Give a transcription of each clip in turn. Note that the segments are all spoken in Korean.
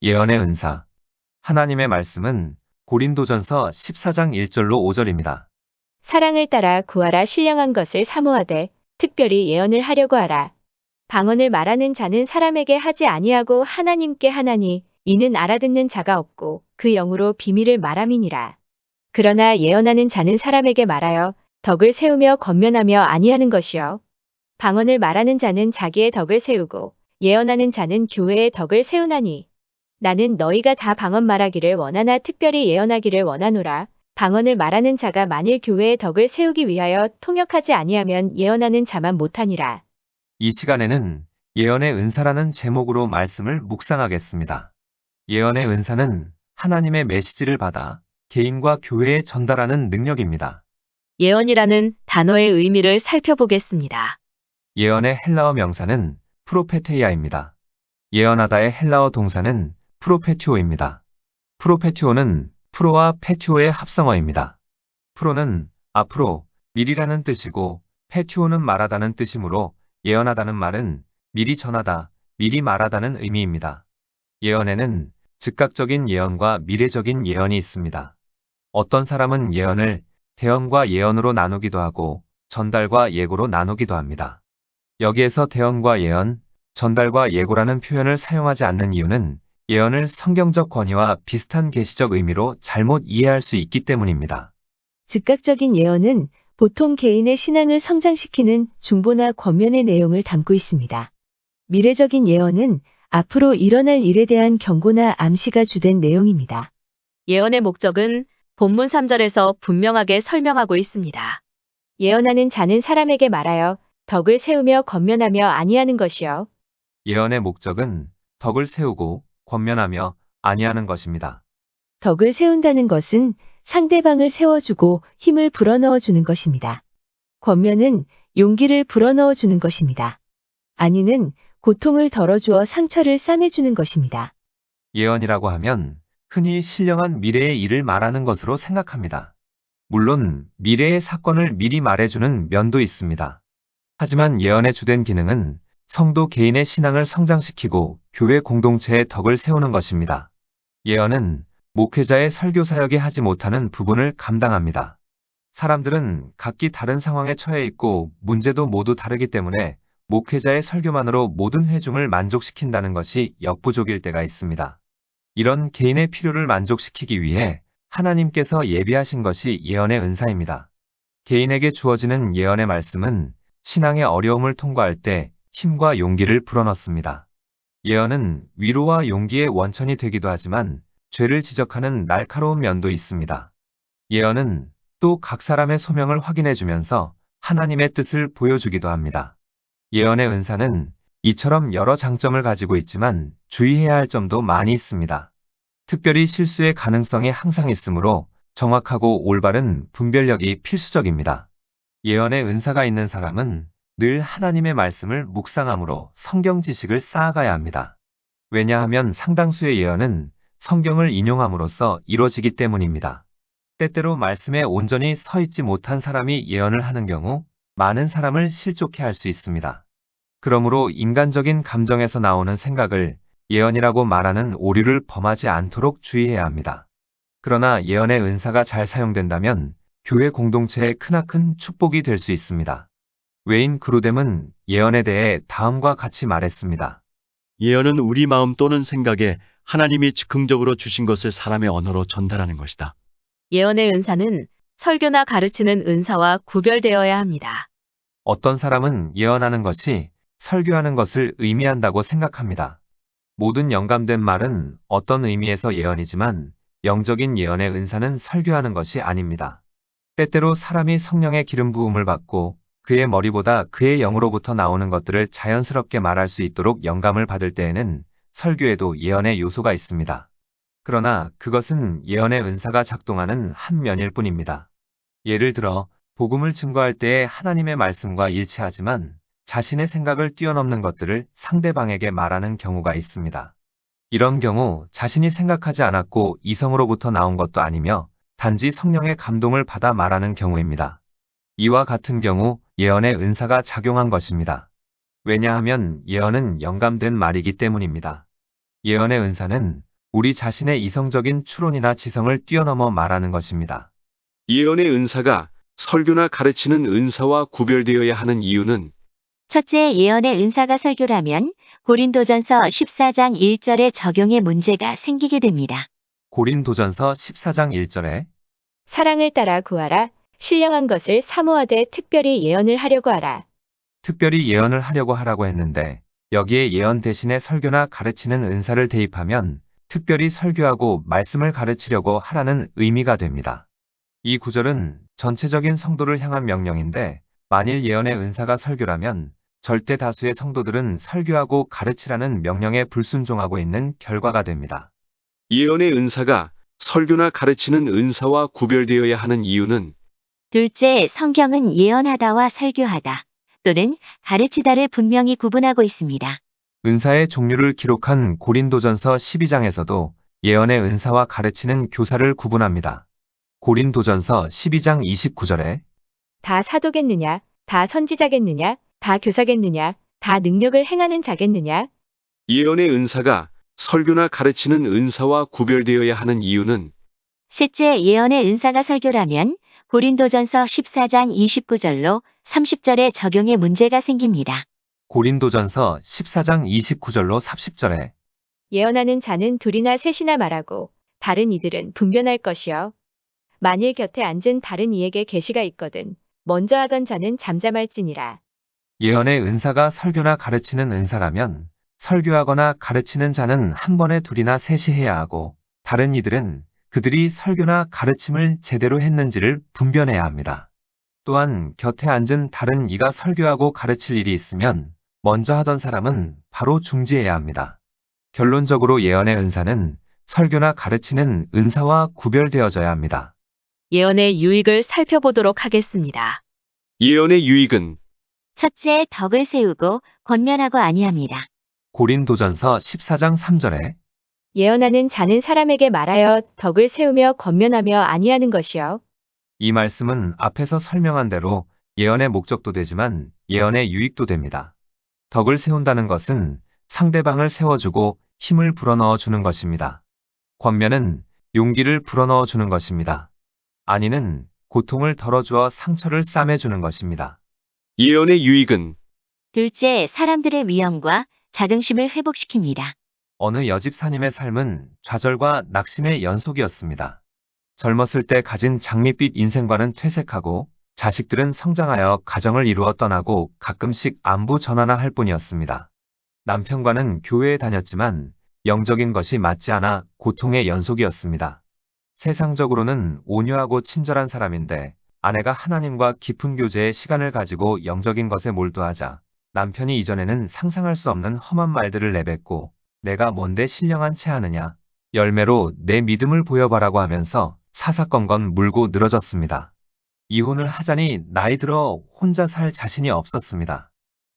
예언의 은사. 하나님의 말씀은 고린도전서 14장 1절로 5절입니다. 사랑을 따라 구하라 신령한 것을 사모하되 특별히 예언을 하려고 하라. 방언을 말하는 자는 사람에게 하지 아니하고 하나님께 하나니 이는 알아듣는 자가 없고 그 영으로 비밀을 말함이니라. 그러나 예언하는 자는 사람에게 말하여 덕을 세우며 권면하며 아니하는 것이요. 방언을 말하는 자는 자기의 덕을 세우고 예언하는 자는 교회의 덕을 세우나니 나는 너희가 다 방언 말하기를 원하나 특별히 예언하기를 원하노라. 방언을 말하는 자가 만일 교회의 덕을 세우기 위하여 통역하지 아니하면 예언하는 자만 못하니라. 이 시간에는 예언의 은사라는 제목으로 말씀을 묵상하겠습니다. 예언의 은사는 하나님의 메시지를 받아 개인과 교회에 전달하는 능력입니다. 예언이라는 단어의 의미를 살펴보겠습니다. 예언의 헬라어 명사는 프로페테이아입니다. 예언하다의 헬라어 동사는 프로페티오입니다. 프로페티오는 프로와 페티오의 합성어입니다. 프로는 앞으로, 미리라는 뜻이고 페티오는 말하다는 뜻이므로 예언하다는 말은 미리 전하다, 미리 말하다는 의미입니다. 예언에는 즉각적인 예언과 미래적인 예언이 있습니다. 어떤 사람은 예언을 대언과 예언으로 나누기도 하고 전달과 예고로 나누기도 합니다. 여기에서 대언과 예언, 전달과 예고라는 표현을 사용하지 않는 이유는 예언을 성경적 권위와 비슷한 계시적 의미로 잘못 이해할 수 있기 때문입니다. 즉각적인 예언은 보통 개인의 신앙을 성장시키는 중보나 권면의 내용을 담고 있습니다. 미래적인 예언은 앞으로 일어날 일에 대한 경고나 암시가 주된 내용입니다. 예언의 목적은 본문 3절에서 분명하게 설명하고 있습니다. 예언하는 자는 사람에게 말하여 덕을 세우며 권면하며 아니하는 것이요. 예언의 목적은 덕을 세우고 권면하며 아니하는 것입니다. 덕을 세운다는 것은 상대방을 세워주고 힘을 불어넣어 주는 것입니다. 권면은 용기를 불어넣어 주는 것입니다. 아니는 고통을 덜어주어 상처를 싸매주는 것입니다. 예언이라고 하면 흔히 신령한 미래의 일을 말하는 것으로 생각합니다. 물론 미래의 사건을 미리 말해주는 면도 있습니다. 하지만 예언의 주된 기능은 성도 개인의 신앙을 성장시키고 교회 공동체의 덕을 세우는 것입니다. 예언은 목회자의 설교 사역에 하지 못하는 부분을 감당합니다. 사람들은 각기 다른 상황에 처해 있고 문제도 모두 다르기 때문에 목회자의 설교만으로 모든 회중을 만족시킨다는 것이 역부족일 때가 있습니다. 이런 개인의 필요를 만족시키기 위해 하나님께서 예비하신 것이 예언의 은사입니다. 개인에게 주어지는 예언의 말씀은 신앙의 어려움을 통과할 때 힘과 용기를 불어넣습니다. 예언은 위로와 용기의 원천이 되기도 하지만 죄를 지적하는 날카로운 면도 있습니다. 예언은 또 각 사람의 소명을 확인해주면서 하나님의 뜻을 보여주기도 합니다. 예언의 은사는 이처럼 여러 장점을 가지고 있지만 주의해야 할 점도 많이 있습니다. 특별히 실수의 가능성이 항상 있으므로 정확하고 올바른 분별력이 필수적입니다. 예언의 은사가 있는 사람은 늘 하나님의 말씀을 묵상함으로 성경 지식을 쌓아가야 합니다. 왜냐하면 상당수의 예언은 성경을 인용함으로써 이루어지기 때문입니다. 때때로 말씀에 온전히 서 있지 못한 사람이 예언을 하는 경우 많은 사람을 실족해 할 수 있습니다. 그러므로 인간적인 감정에서 나오는 생각을 예언이라고 말하는 오류를 범하지 않도록 주의해야 합니다. 그러나 예언의 은사가 잘 사용된다면 교회 공동체에 크나큰 축복이 될 수 있습니다. 웨인 그루뎀은 예언에 대해 다음과 같이 말했습니다. 예언은 우리 마음 또는 생각에 하나님이 즉흥적으로 주신 것을 사람의 언어로 전달하는 것이다. 예언의 은사는 설교나 가르치는 은사와 구별되어야 합니다. 어떤 사람은 예언하는 것이 설교하는 것을 의미한다고 생각합니다. 모든 영감된 말은 어떤 의미에서 예언이지만 영적인 예언의 은사는 설교하는 것이 아닙니다. 때때로 사람이 성령의 기름 부음을 받고 그의 머리보다 그의 영으로부터 나오는 것들을 자연스럽게 말할 수 있도록 영감을 받을 때에는 설교에도 예언의 요소가 있습니다. 그러나 그것은 예언의 은사가 작동하는 한 면일 뿐입니다. 예를 들어 복음을 증거할 때에 하나님의 말씀과 일치하지만 자신의 생각을 뛰어넘는 것들을 상대방에게 말하는 경우가 있습니다. 이런 경우 자신이 생각하지 않았고 이성으로부터 나온 것도 아니며 단지 성령의 감동을 받아 말하는 경우입니다. 이와 같은 경우 예언의 은사가 작용한 것입니다. 왜냐하면 예언은 영감된 말이기 때문입니다. 예언의 은사는 우리 자신의 이성적인 추론이나 지성을 뛰어넘어 말하는 것입니다. 예언의 은사가 설교나 가르치는 은사와 구별되어야 하는 이유는 첫째, 예언의 은사가 설교라면 고린도전서 14장 1절의 적용에 문제가 생기게 됩니다. 고린도전서 14장 1절에 사랑을 따라 구하라. 신령한 것을 사모하되 특별히 예언을 하려고 하라. 특별히 예언을 하려고 하라고 했는데 여기에 예언 대신에 설교나 가르치는 은사를 대입하면 특별히 설교하고 말씀을 가르치려고 하라는 의미가 됩니다. 이 구절은 전체적인 성도를 향한 명령인데 만일 예언의 은사가 설교라면 절대 다수의 성도들은 설교하고 가르치라는 명령에 불순종하고 있는 결과가 됩니다. 예언의 은사가 설교나 가르치는 은사와 구별되어야 하는 이유는 둘째, 성경은 예언하다와 설교하다 또는 가르치다를 분명히 구분하고 있습니다. 은사의 종류를 기록한 고린도전서 12장에서도 예언의 은사와 가르치는 교사를 구분합니다. 고린도전서 12장 29절에 다 사도겠느냐? 다 선지자겠느냐? 다 교사겠느냐? 다 능력을 행하는 자겠느냐? 예언의 은사가 설교나 가르치는 은사와 구별되어야 하는 이유는 셋째, 예언의 은사가 설교라면 고린도전서 14장 29절로 30절의 적용에 문제가 생깁니다. 고린도전서 14장 29절로 30절에 예언하는 자는 둘이나 셋이나 말하고 다른 이들은 분변할 것이요. 만일 곁에 앉은 다른 이에게 계시가 있거든 먼저 하던 자는 잠잠할지니라. 예언의 은사가 설교나 가르치는 은사라면 설교하거나 가르치는 자는 한 번에 둘이나 셋이 해야 하고 다른 이들은 그들이 설교나 가르침을 제대로 했는지를 분별해야 합니다. 또한 곁에 앉은 다른 이가 설교하고 가르칠 일이 있으면 먼저 하던 사람은 바로 중지해야 합니다. 결론적으로 예언의 은사는 설교나 가르치는 은사와 구별되어져야 합니다. 예언의 유익을 살펴보도록 하겠습니다. 예언의 유익은 첫째, 덕을 세우고 권면하고 아니합니다. 고린도전서 14장 3절에 예언하는 자는 사람에게 말하여 덕을 세우며 권면하며 아니하는 것이요. 이 말씀은 앞에서 설명한 대로 예언의 목적도 되지만 예언의 유익도 됩니다. 덕을 세운다는 것은 상대방을 세워주고 힘을 불어넣어 주는 것입니다. 권면은 용기를 불어넣어 주는 것입니다. 아니는 고통을 덜어주어 상처를 싸매주는 것입니다. 예언의 유익은 둘째, 사람들의 위엄과 자긍심을 회복시킵니다. 어느 여집사님의 삶은 좌절과 낙심의 연속이었습니다. 젊었을 때 가진 장밋빛 인생과는 퇴색하고 자식들은 성장하여 가정을 이루어 떠나고 가끔씩 안부 전화나 할 뿐이었습니다. 남편과는 교회에 다녔지만 영적인 것이 맞지 않아 고통의 연속이었습니다. 세상적으로는 온유하고 친절한 사람인데 아내가 하나님과 깊은 교제의 시간을 가지고 영적인 것에 몰두하자 남편이 이전에는 상상할 수 없는 험한 말들을 내뱉고 내가 뭔데 신령한 채 하느냐, 열매로 내 믿음을 보여봐라고 하면서 사사건건 물고 늘어졌습니다. 이혼을 하자니 나이 들어 혼자 살 자신이 없었습니다.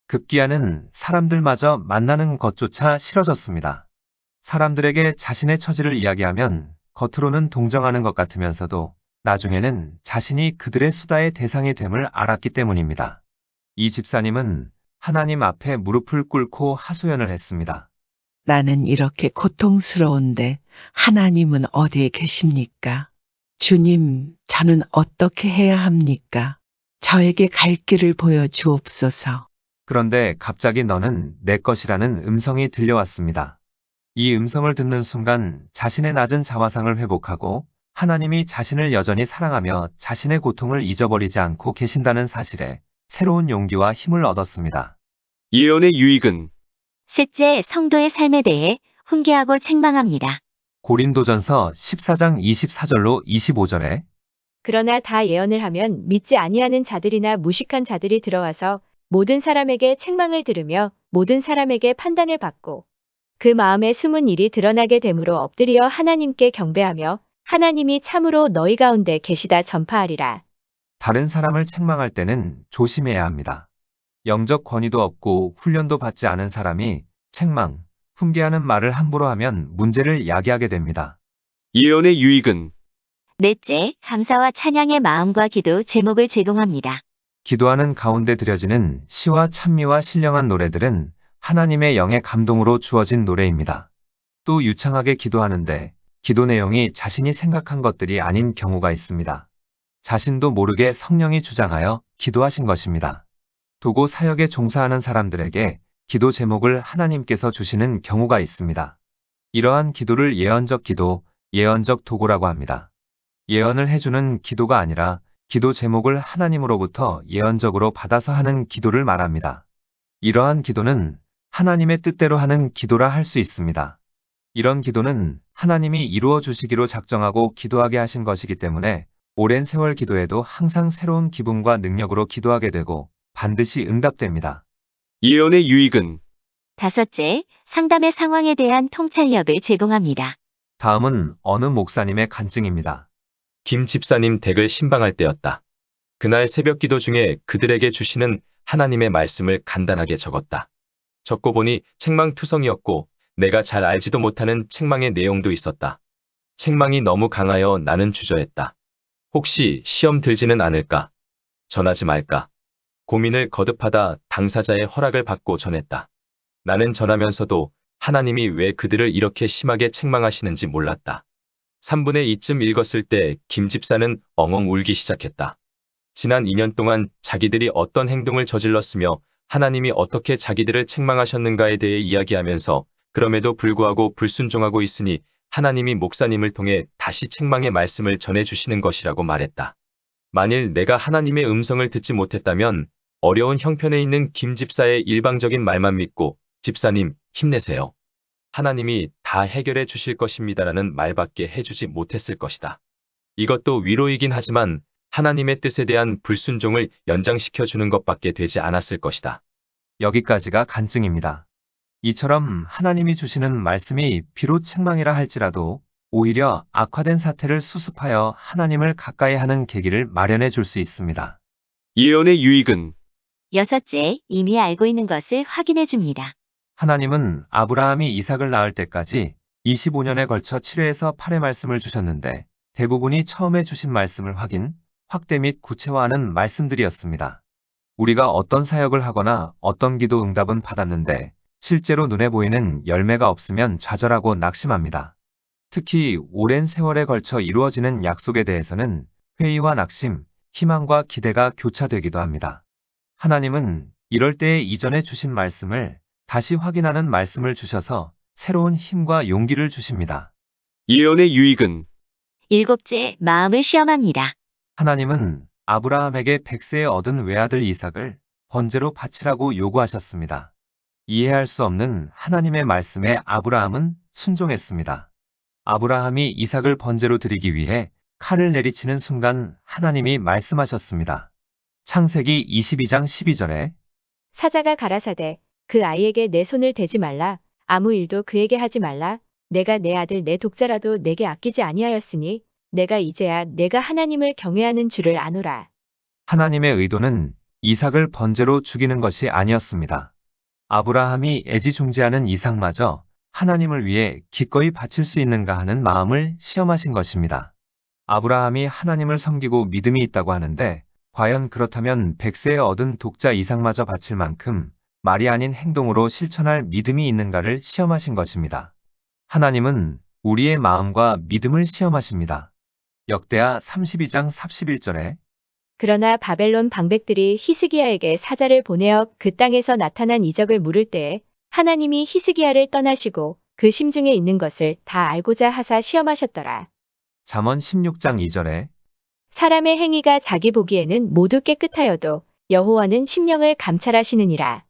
급기야는 사람들마저 만나는 것조차 싫어졌습니다. 사람들에게 자신의 처지를 이야기하면 겉으로는 동정하는 것 같으면서도 나중에는 자신이 그들의 수다의 대상이 됨을 알았기 때문입니다. 이 집사님은 하나님 앞에 무릎을 꿇고 하소연을 했습니다. 나는 이렇게 고통스러운데 하나님은 어디에 계십니까? 주님, 저는 어떻게 해야 합니까? 저에게 갈 길을 보여주옵소서. 그런데 갑자기 너는 내 것이라는 음성이 들려왔습니다. 이 음성을 듣는 순간 자신의 낮은 자화상을 회복하고 하나님이 자신을 여전히 사랑하며 자신의 고통을 잊어버리지 않고 계신다는 사실에 새로운 용기와 힘을 얻었습니다. 예언의 유익은 셋째, 성도의 삶에 대해 훈계하고 책망합니다. 고린도전서 14장 24절로 25절에 그러나 다 예언을 하면 믿지 아니하는 자들이나 무식한 자들이 들어와서 모든 사람에게 책망을 들으며 모든 사람에게 판단을 받고 그 마음에 숨은 일이 드러나게 되므로 엎드려 하나님께 경배하며 하나님이 참으로 너희 가운데 계시다 전파하리라. 다른 사람을 책망할 때는 조심해야 합니다. 영적 권위도 없고 훈련도 받지 않은 사람이 책망, 훈계하는 말을 함부로 하면 문제를 야기하게 됩니다. 예언의 유익은 넷째, 감사와 찬양의 마음과 기도 제목을 제공합니다. 기도하는 가운데 드려지는 시와 찬미와 신령한 노래들은 하나님의 영의 감동으로 주어진 노래입니다. 또 유창하게 기도하는데 기도 내용이 자신이 생각한 것들이 아닌 경우가 있습니다. 자신도 모르게 성령이 주장하여 기도하신 것입니다. 도고 사역에 종사하는 사람들에게 기도 제목을 하나님께서 주시는 경우가 있습니다. 이러한 기도를 예언적 기도, 예언적 도고라고 합니다. 예언을 해주는 기도가 아니라 기도 제목을 하나님으로부터 예언적으로 받아서 하는 기도를 말합니다. 이러한 기도는 하나님의 뜻대로 하는 기도라 할 수 있습니다. 이런 기도는 하나님이 이루어 주시기로 작정하고 기도하게 하신 것이기 때문에 오랜 세월 기도에도 항상 새로운 기분과 능력으로 기도하게 되고 반드시 응답됩니다. 예언의 유익은 5째, 상담의 상황에 대한 통찰력을 제공합니다. 다음은 어느 목사님의 간증입니다. 김 집사님 댁을 신방할 때였다. 그날 새벽 기도 중에 그들에게 주시는 하나님의 말씀을 간단하게 적었다. 적고 보니 책망투성이었고 내가 잘 알지도 못하는 책망의 내용도 있었다. 책망이 너무 강하여 나는 주저했다. 혹시 시험 들지는 않을까? 전하지 말까? 고민을 거듭하다 당사자의 허락을 받고 전했다. 나는 전하면서도 하나님이 왜 그들을 이렇게 심하게 책망하시는지 몰랐다. 3분의 2쯤 읽었을 때 김 집사는 엉엉 울기 시작했다. 지난 2년 동안 자기들이 어떤 행동을 저질렀으며 하나님이 어떻게 자기들을 책망하셨는가에 대해 이야기하면서 그럼에도 불구하고 불순종하고 있으니 하나님이 목사님을 통해 다시 책망의 말씀을 전해주시는 것이라고 말했다. 만일 내가 하나님의 음성을 듣지 못했다면 어려운 형편에 있는 김 집사의 일방적인 말만 믿고 집사님 힘내세요. 하나님이 다 해결해 주실 것입니다라는 말밖에 해주지 못했을 것이다. 이것도 위로이긴 하지만 하나님의 뜻에 대한 불순종을 연장시켜 주는 것밖에 되지 않았을 것이다. 여기까지가 간증입니다. 이처럼 하나님이 주시는 말씀이 비록 책망이라 할지라도 오히려 악화된 사태를 수습하여 하나님을 가까이 하는 계기를 마련해 줄 수 있습니다. 예언의 유익은 6째, 이미 알고 있는 것을 확인해 줍니다. 하나님은 아브라함이 이삭을 낳을 때까지 25년에 걸쳐 7회에서 8회 말씀을 주셨는데 대부분이 처음에 주신 말씀을 확대 및 구체화하는 말씀들이었습니다. 우리가 어떤 사역을 하거나 어떤 기도 응답은 받았는데 실제로 눈에 보이는 열매가 없으면 좌절하고 낙심합니다. 특히 오랜 세월에 걸쳐 이루어지는 약속에 대해서는 회의와 낙심, 희망과 기대가 교차되기도 합니다. 하나님은 이럴 때에 이전에 주신 말씀을 다시 확인하는 말씀을 주셔서 새로운 힘과 용기를 주십니다. 예언의 유익은 7째, 마음을 시험합니다. 하나님은 아브라함에게 100세에 얻은 외아들 이삭을 번제로 바치라고 요구하셨습니다. 이해할 수 없는 하나님의 말씀에 아브라함은 순종했습니다. 아브라함이 이삭을 번제로 드리기 위해 칼을 내리치는 순간 하나님이 말씀하셨습니다. 창세기 22장 12절에 사자가 가라사대 그 아이에게 내 손을 대지 말라. 아무 일도 그에게 하지 말라. 내가 내 아들 내 독자라도 내게 아끼지 아니하였으니 내가 이제야 내가 하나님을 경외하는 줄을 아노라. 하나님의 의도는 이삭을 번제로 죽이는 것이 아니었습니다. 아브라함이 애지중지하는 이삭마저 하나님을 위해 기꺼이 바칠 수 있는가 하는 마음을 시험하신 것입니다. 아브라함이 하나님을 섬기고 믿음이 있다고 하는데 과연 그렇다면 100세에 얻은 독자 이삭마저 바칠 만큼 말이 아닌 행동으로 실천할 믿음이 있는가를 시험하신 것입니다. 하나님은 우리의 마음과 믿음을 시험하십니다. 역대하 32장 31절에 그러나 바벨론 방백들이 히스기야에게 사자를 보내어 그 땅에서 나타난 이적을 물을 때에 하나님이 히스기야를 떠나시고 그 심중에 있는 것을 다 알고자 하사 시험하셨더라. 잠언 16장 2절에 사람의 행위가 자기 보기에는 모두 깨끗하여도 여호와는 심령을 감찰하시느니라.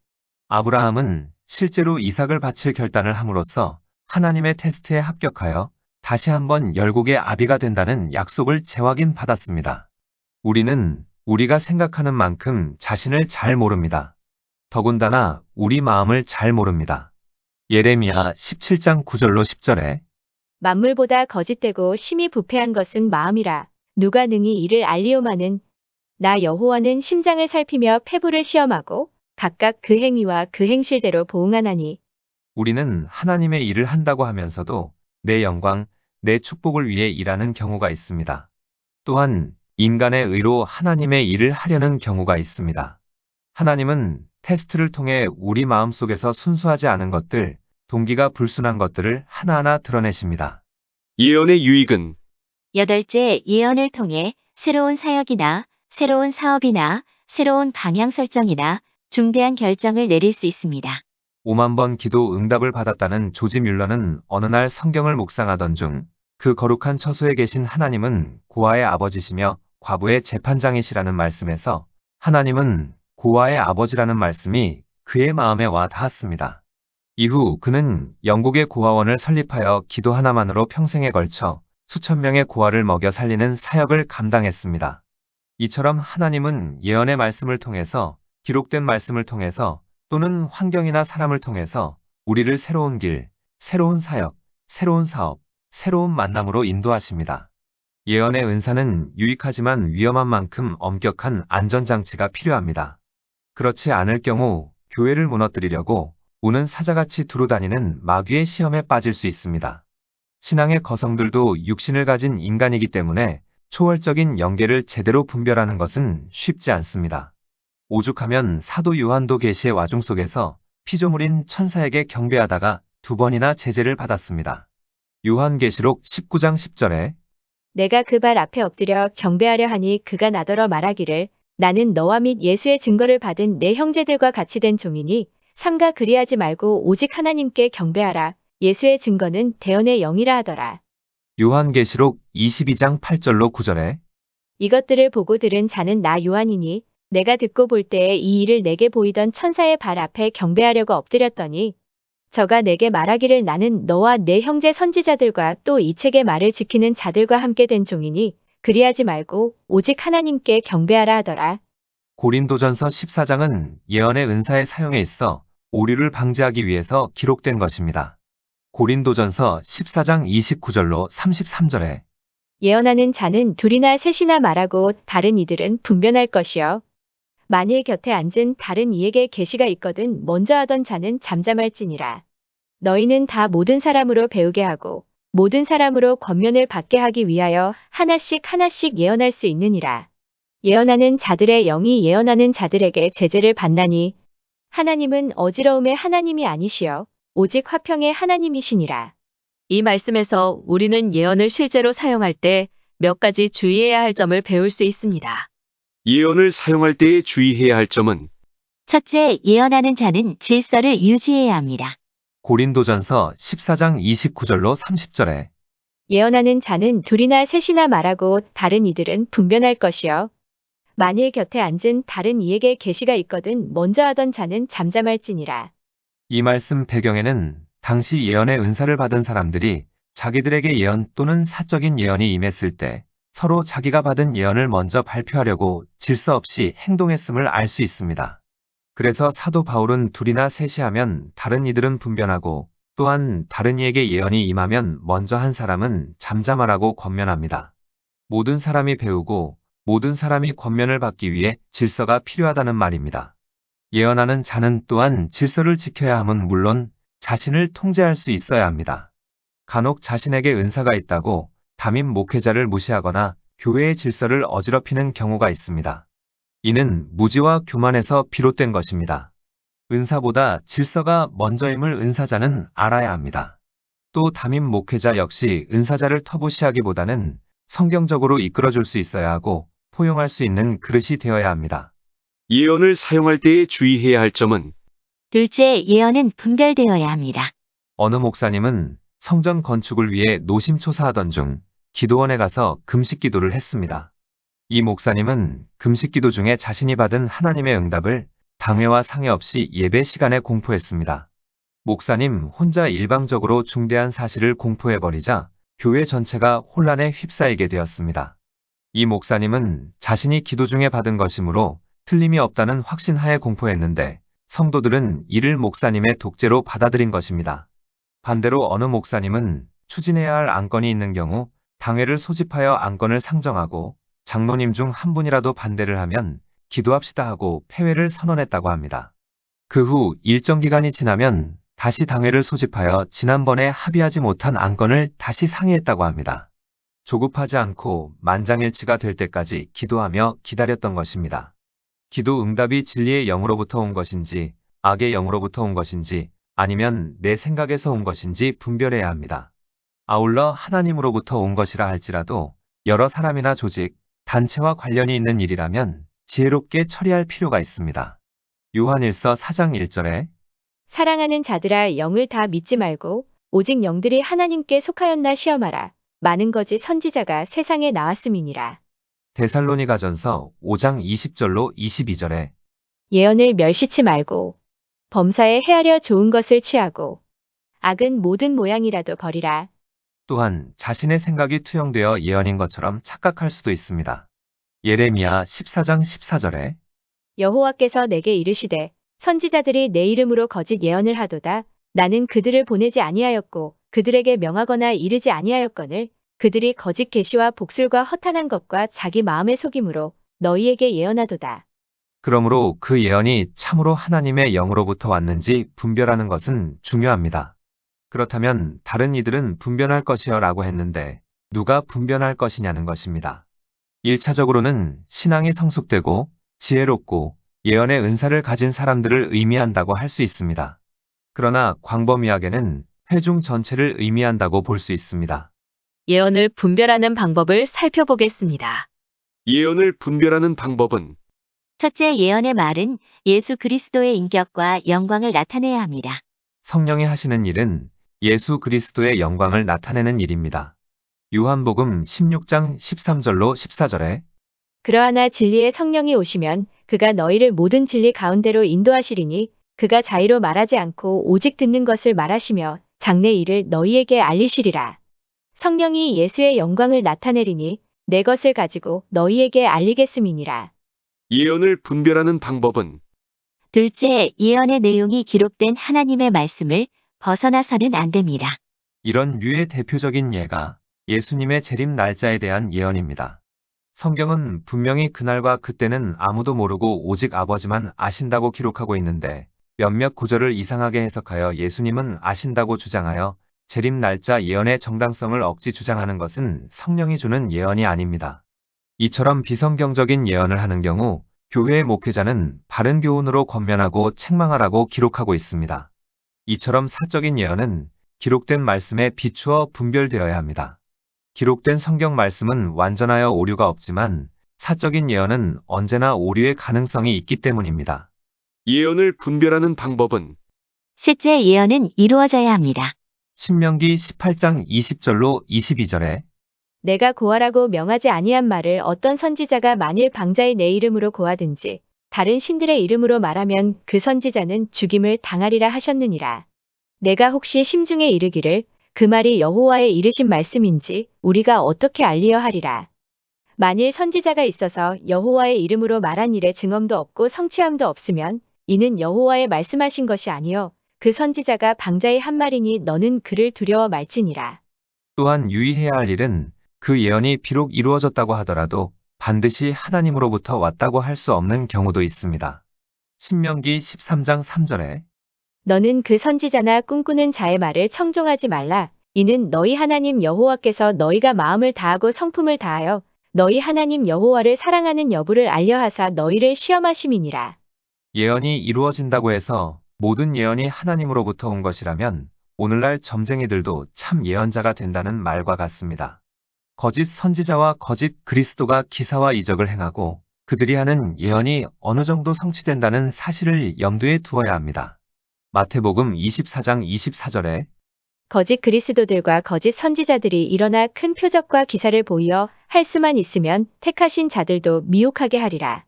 아브라함은 실제로 이삭을 바칠 결단을 함으로써 하나님의 테스트에 합격하여 다시 한번 열국의 아비가 된다는 약속을 재확인받았습니다. 우리는 우리가 생각하는 만큼 자신을 잘 모릅니다. 더군다나 우리 마음을 잘 모릅니다. 예레미야 17장 9절로 10절에 만물보다 거짓되고 심히 부패한 것은 마음이라. 누가 능히 이를 알리오마는 나 여호와는 심장을 살피며 폐부를 시험하고 각각 그 행위와 그 행실대로 보응하나니. 우리는 하나님의 일을 한다고 하면서도 내 영광, 내 축복을 위해 일하는 경우가 있습니다. 또한 인간의 의로 하나님의 일을 하려는 경우가 있습니다. 하나님은 테스트를 통해 우리 마음속에서 순수하지 않은 것들, 동기가 불순한 것들을 하나하나 드러내십니다. 예언의 유익은 8째, 예언을 통해 새로운 사역이나 새로운 사업이나 새로운 방향 설정이나 중대한 결정을 내릴 수 있습니다. 5만 번 기도 응답을 받았다는 조지 뮬러는 어느 날 성경을 묵상하던 중 그 거룩한 처소에 계신 하나님은 고아의 아버지시며 과부의 재판장이시라는 말씀에서 하나님은 고아의 아버지라는 말씀이 그의 마음에 와 닿았습니다. 이후 그는 영국의 고아원을 설립하여 기도 하나만으로 평생에 걸쳐 수천 명의 고아를 먹여 살리는 사역을 감당했습니다. 이처럼 하나님은 예언의 말씀을 통해서, 기록된 말씀을 통해서 또는 환경이나 사람을 통해서 우리를 새로운 길, 새로운 사역, 새로운 사업, 새로운 만남으로 인도하십니다. 예언의 은사는 유익하지만 위험한 만큼 엄격한 안전장치가 필요합니다. 그렇지 않을 경우 교회를 무너뜨리려고 우는 사자같이 두루다니는 마귀의 시험에 빠질 수 있습니다. 신앙의 거성들도 육신을 가진 인간이기 때문에 초월적인 영계를 제대로 분별하는 것은 쉽지 않습니다. 오죽하면 사도 요한도 계시의 와중 속에서 피조물인 천사에게 경배하다가 2번이나 제재를 받았습니다. 요한계시록 19장 10절에 내가 그 발 앞에 엎드려 경배하려 하니 그가 나더러 말하기를 나는 너와 및 예수의 증거를 받은 내 형제들과 같이 된 종이니 삼가 그리하지 말고 오직 하나님께 경배하라. 예수의 증거는 대언의 영이라 하더라. 요한계시록 22장 8절로 9절에 이것들을 보고 들은 자는 나 요한이니 내가 듣고 볼 때에 이 일을 내게 보이던 천사의 발 앞에 경배하려고 엎드렸더니 저가 내게 말하기를 나는 너와 내 형제 선지자들과 또 이 책의 말을 지키는 자들과 함께 된 종이니 그리하지 말고 오직 하나님께 경배하라 하더라. 고린도전서 14장은 예언의 은사의 사용에 있어 오류를 방지하기 위해서 기록된 것입니다. 고린도전서 14장 29절로 33절에 예언하는 자는 둘이나 셋이나 말하고 다른 이들은 분변할 것이요. 만일 곁에 앉은 다른 이에게 계시가 있거든 먼저 하던 자는 잠잠할지니라. 너희는 다 모든 사람으로 배우게 하고 모든 사람으로 권면을 받게 하기 위하여 하나씩 하나씩 예언할 수 있느니라. 예언하는 자들의 영이 예언하는 자들에게 제재를 받나니 하나님은 어지러움의 하나님이 아니시여 오직 화평의 하나님이시니라. 이 말씀에서 우리는 예언을 실제로 사용할 때 몇 가지 주의해야 할 점을 배울 수 있습니다. 예언을 사용할 때에 주의해야 할 점은 첫째, 예언하는 자는 질서를 유지해야 합니다. 고린도전서 14장 29절로 30절에 예언하는 자는 둘이나 셋이나 말하고 다른 이들은 분변할 것이요. 만일 곁에 앉은 다른 이에게 계시가 있거든 먼저 하던 자는 잠잠할지니라. 이 말씀 배경에는 당시 예언의 은사를 받은 사람들이 자기들에게 예언 또는 사적인 예언이 임했을 때 서로 자기가 받은 예언을 먼저 발표하려고 질서 없이 행동했음을 알 수 있습니다. 그래서 사도 바울은 둘이나 셋이 하면 다른 이들은 분변하고 또한 다른 이에게 예언이 임하면 먼저 한 사람은 잠잠하라고 권면합니다. 모든 사람이 배우고 모든 사람이 권면을 받기 위해 질서가 필요하다는 말입니다. 예언하는 자는 또한 질서를 지켜야 함은 물론 자신을 통제할 수 있어야 합니다. 간혹 자신에게 은사가 있다고 담임 목회자를 무시하거나 교회의 질서를 어지럽히는 경우가 있습니다. 이는 무지와 교만에서 비롯된 것입니다. 은사보다 질서가 먼저임을 은사자는 알아야 합니다. 또 담임 목회자 역시 은사자를 터부시하기보다는 성경적으로 이끌어줄 수 있어야 하고 포용할 수 있는 그릇이 되어야 합니다. 예언을 사용할 때에 주의해야 할 점은 둘째, 예언은 분별되어야 합니다. 어느 목사님은 성전 건축을 위해 노심초사하던 중 기도원에 가서 금식기도를 했습니다. 이 목사님은 금식기도 중에 자신이 받은 하나님의 응답을 당회와 상회 없이 예배 시간에 공포했습니다. 목사님 혼자 일방적으로 중대한 사실을 공포해버리자 교회 전체가 혼란에 휩싸이게 되었습니다. 이 목사님은 자신이 기도 중에 받은 것이므로 틀림이 없다는 확신하에 공포했는데 성도들은 이를 목사님의 독재로 받아들인 것입니다. 반대로 어느 목사님은 추진해야 할 안건이 있는 경우 당회를 소집하여 안건을 상정하고 장로님 중 한 분이라도 반대를 하면 기도합시다 하고 폐회를 선언했다고 합니다. 그 후 일정 기간이 지나면 다시 당회를 소집하여 지난번에 합의하지 못한 안건을 다시 상의했다고 합니다. 조급하지 않고 만장일치가 될 때까지 기도하며 기다렸던 것입니다. 기도 응답이 진리의 영으로부터 온 것인지 악의 영으로부터 온 것인지 아니면 내 생각에서 온 것인지 분별해야 합니다. 아울러 하나님으로부터 온 것이라 할지라도 여러 사람이나 조직, 단체와 관련이 있는 일이라면 지혜롭게 처리할 필요가 있습니다. 요한일서 4장 1절에 사랑하는 자들아 영을 다 믿지 말고 오직 영들이 하나님께 속하였나 시험하라. 많은 거짓 선지자가 세상에 나왔음이니라. 데살로니가전서 5장 20절로 22절에 예언을 멸시치 말고 범사에 헤아려 좋은 것을 취하고 악은 모든 모양이라도 버리라. 또한 자신의 생각이 투영되어 예언인 것처럼 착각할 수도 있습니다. 예레미야 14장 14절에 여호와께서 내게 이르시되 선지자들이 내 이름으로 거짓 예언을 하도다. 나는 그들을 보내지 아니하였고 그들에게 명하거나 이르지 아니하였거늘 그들이 거짓 계시와 복술과 허탄한 것과 자기 마음의 속임으로 너희에게 예언하도다. 그러므로 그 예언이 참으로 하나님의 영으로부터 왔는지 분별하는 것은 중요합니다. 그렇다면 다른 이들은 분별할 것이여 라고 했는데 누가 분별할 것이냐는 것입니다. 1차적으로는 신앙이 성숙되고 지혜롭고 예언의 은사를 가진 사람들을 의미한다고 할 수 있습니다. 그러나 광범위하게는 회중 전체를 의미한다고 볼 수 있습니다. 예언을 분별하는 방법을 살펴보겠습니다. 예언을 분별하는 방법은 첫째, 예언의 말은 예수 그리스도의 인격과 영광을 나타내야 합니다. 성령이 하시는 일은 예수 그리스도의 영광을 나타내는 일입니다. 요한복음 16장 13절로 14절에 그러하나 진리의 성령이 오시면 그가 너희를 모든 진리 가운데로 인도하시리니 그가 자의로 말하지 않고 오직 듣는 것을 말하시며 장래 일을 너희에게 알리시리라. 성령이 예수의 영광을 나타내리니 내 것을 가지고 너희에게 알리겠음이니라. 예언을 분별하는 방법은 둘째, 예언의 내용이 기록된 하나님의 말씀을 벗어나서는 안 됩니다. 이런 류의 대표적인 예가 예수님의 재림 날짜에 대한 예언입니다. 성경은 분명히 그날과 그때는 아무도 모르고 오직 아버지만 아신다고 기록하고 있는데 몇몇 구절을 이상하게 해석하여 예수님은 아신다고 주장하여 재림 날짜 예언의 정당성을 억지 주장하는 것은 성령이 주는 예언이 아닙니다. 이처럼 비성경적인 예언을 하는 경우 교회의 목회자는 바른 교훈으로 권면하고 책망하라고 기록하고 있습니다. 이처럼 사적인 예언은 기록된 말씀에 비추어 분별되어야 합니다. 기록된 성경 말씀은 완전하여 오류가 없지만 사적인 예언은 언제나 오류의 가능성이 있기 때문입니다. 예언을 분별하는 방법은 셋째, 예언은 이루어져야 합니다. 신명기 18장 20절로 22절에 내가 고하라고 명하지 아니한 말을 어떤 선지자가 만일 방자의 내 이름으로 고하든지 다른 신들의 이름으로 말하면 그 선지자는 죽임을 당하리라 하셨느니라. 내가 혹시 심중에 이르기를 그 말이 여호와의 이르신 말씀인지 우리가 어떻게 알리어 하리라. 만일 선지자가 있어서 여호와의 이름으로 말한 일에 증언도 없고 성취함도 없으면 이는 여호와의 말씀하신 것이 아니요 그 선지자가 방자의 한 말이니 너는 그를 두려워 말지니라. 또한 유의해야 할 일은 그 예언이 비록 이루어졌다고 하더라도 반드시 하나님으로부터 왔다고 할 수 없는 경우도 있습니다. 신명기 13장 3절에 너는 그 선지자나 꿈꾸는 자의 말을 청종하지 말라. 이는 너희 하나님 여호와께서 너희가 마음을 다하고 성품을 다하여 너희 하나님 여호와를 사랑하는 여부를 알려하사 너희를 시험하심이니라. 예언이 이루어진다고 해서 모든 예언이 하나님으로부터 온 것이라면 오늘날 점쟁이들도 참 예언자가 된다는 말과 같습니다. 거짓 선지자와 거짓 그리스도가 기사와 이적을 행하고 그들이 하는 예언이 어느 정도 성취된다는 사실을 염두에 두어야 합니다. 마태복음 24장 24절에 거짓 그리스도들과 거짓 선지자들이 일어나 큰 표적과 기사를 보이어 할 수만 있으면 택하신 자들도 미혹하게 하리라.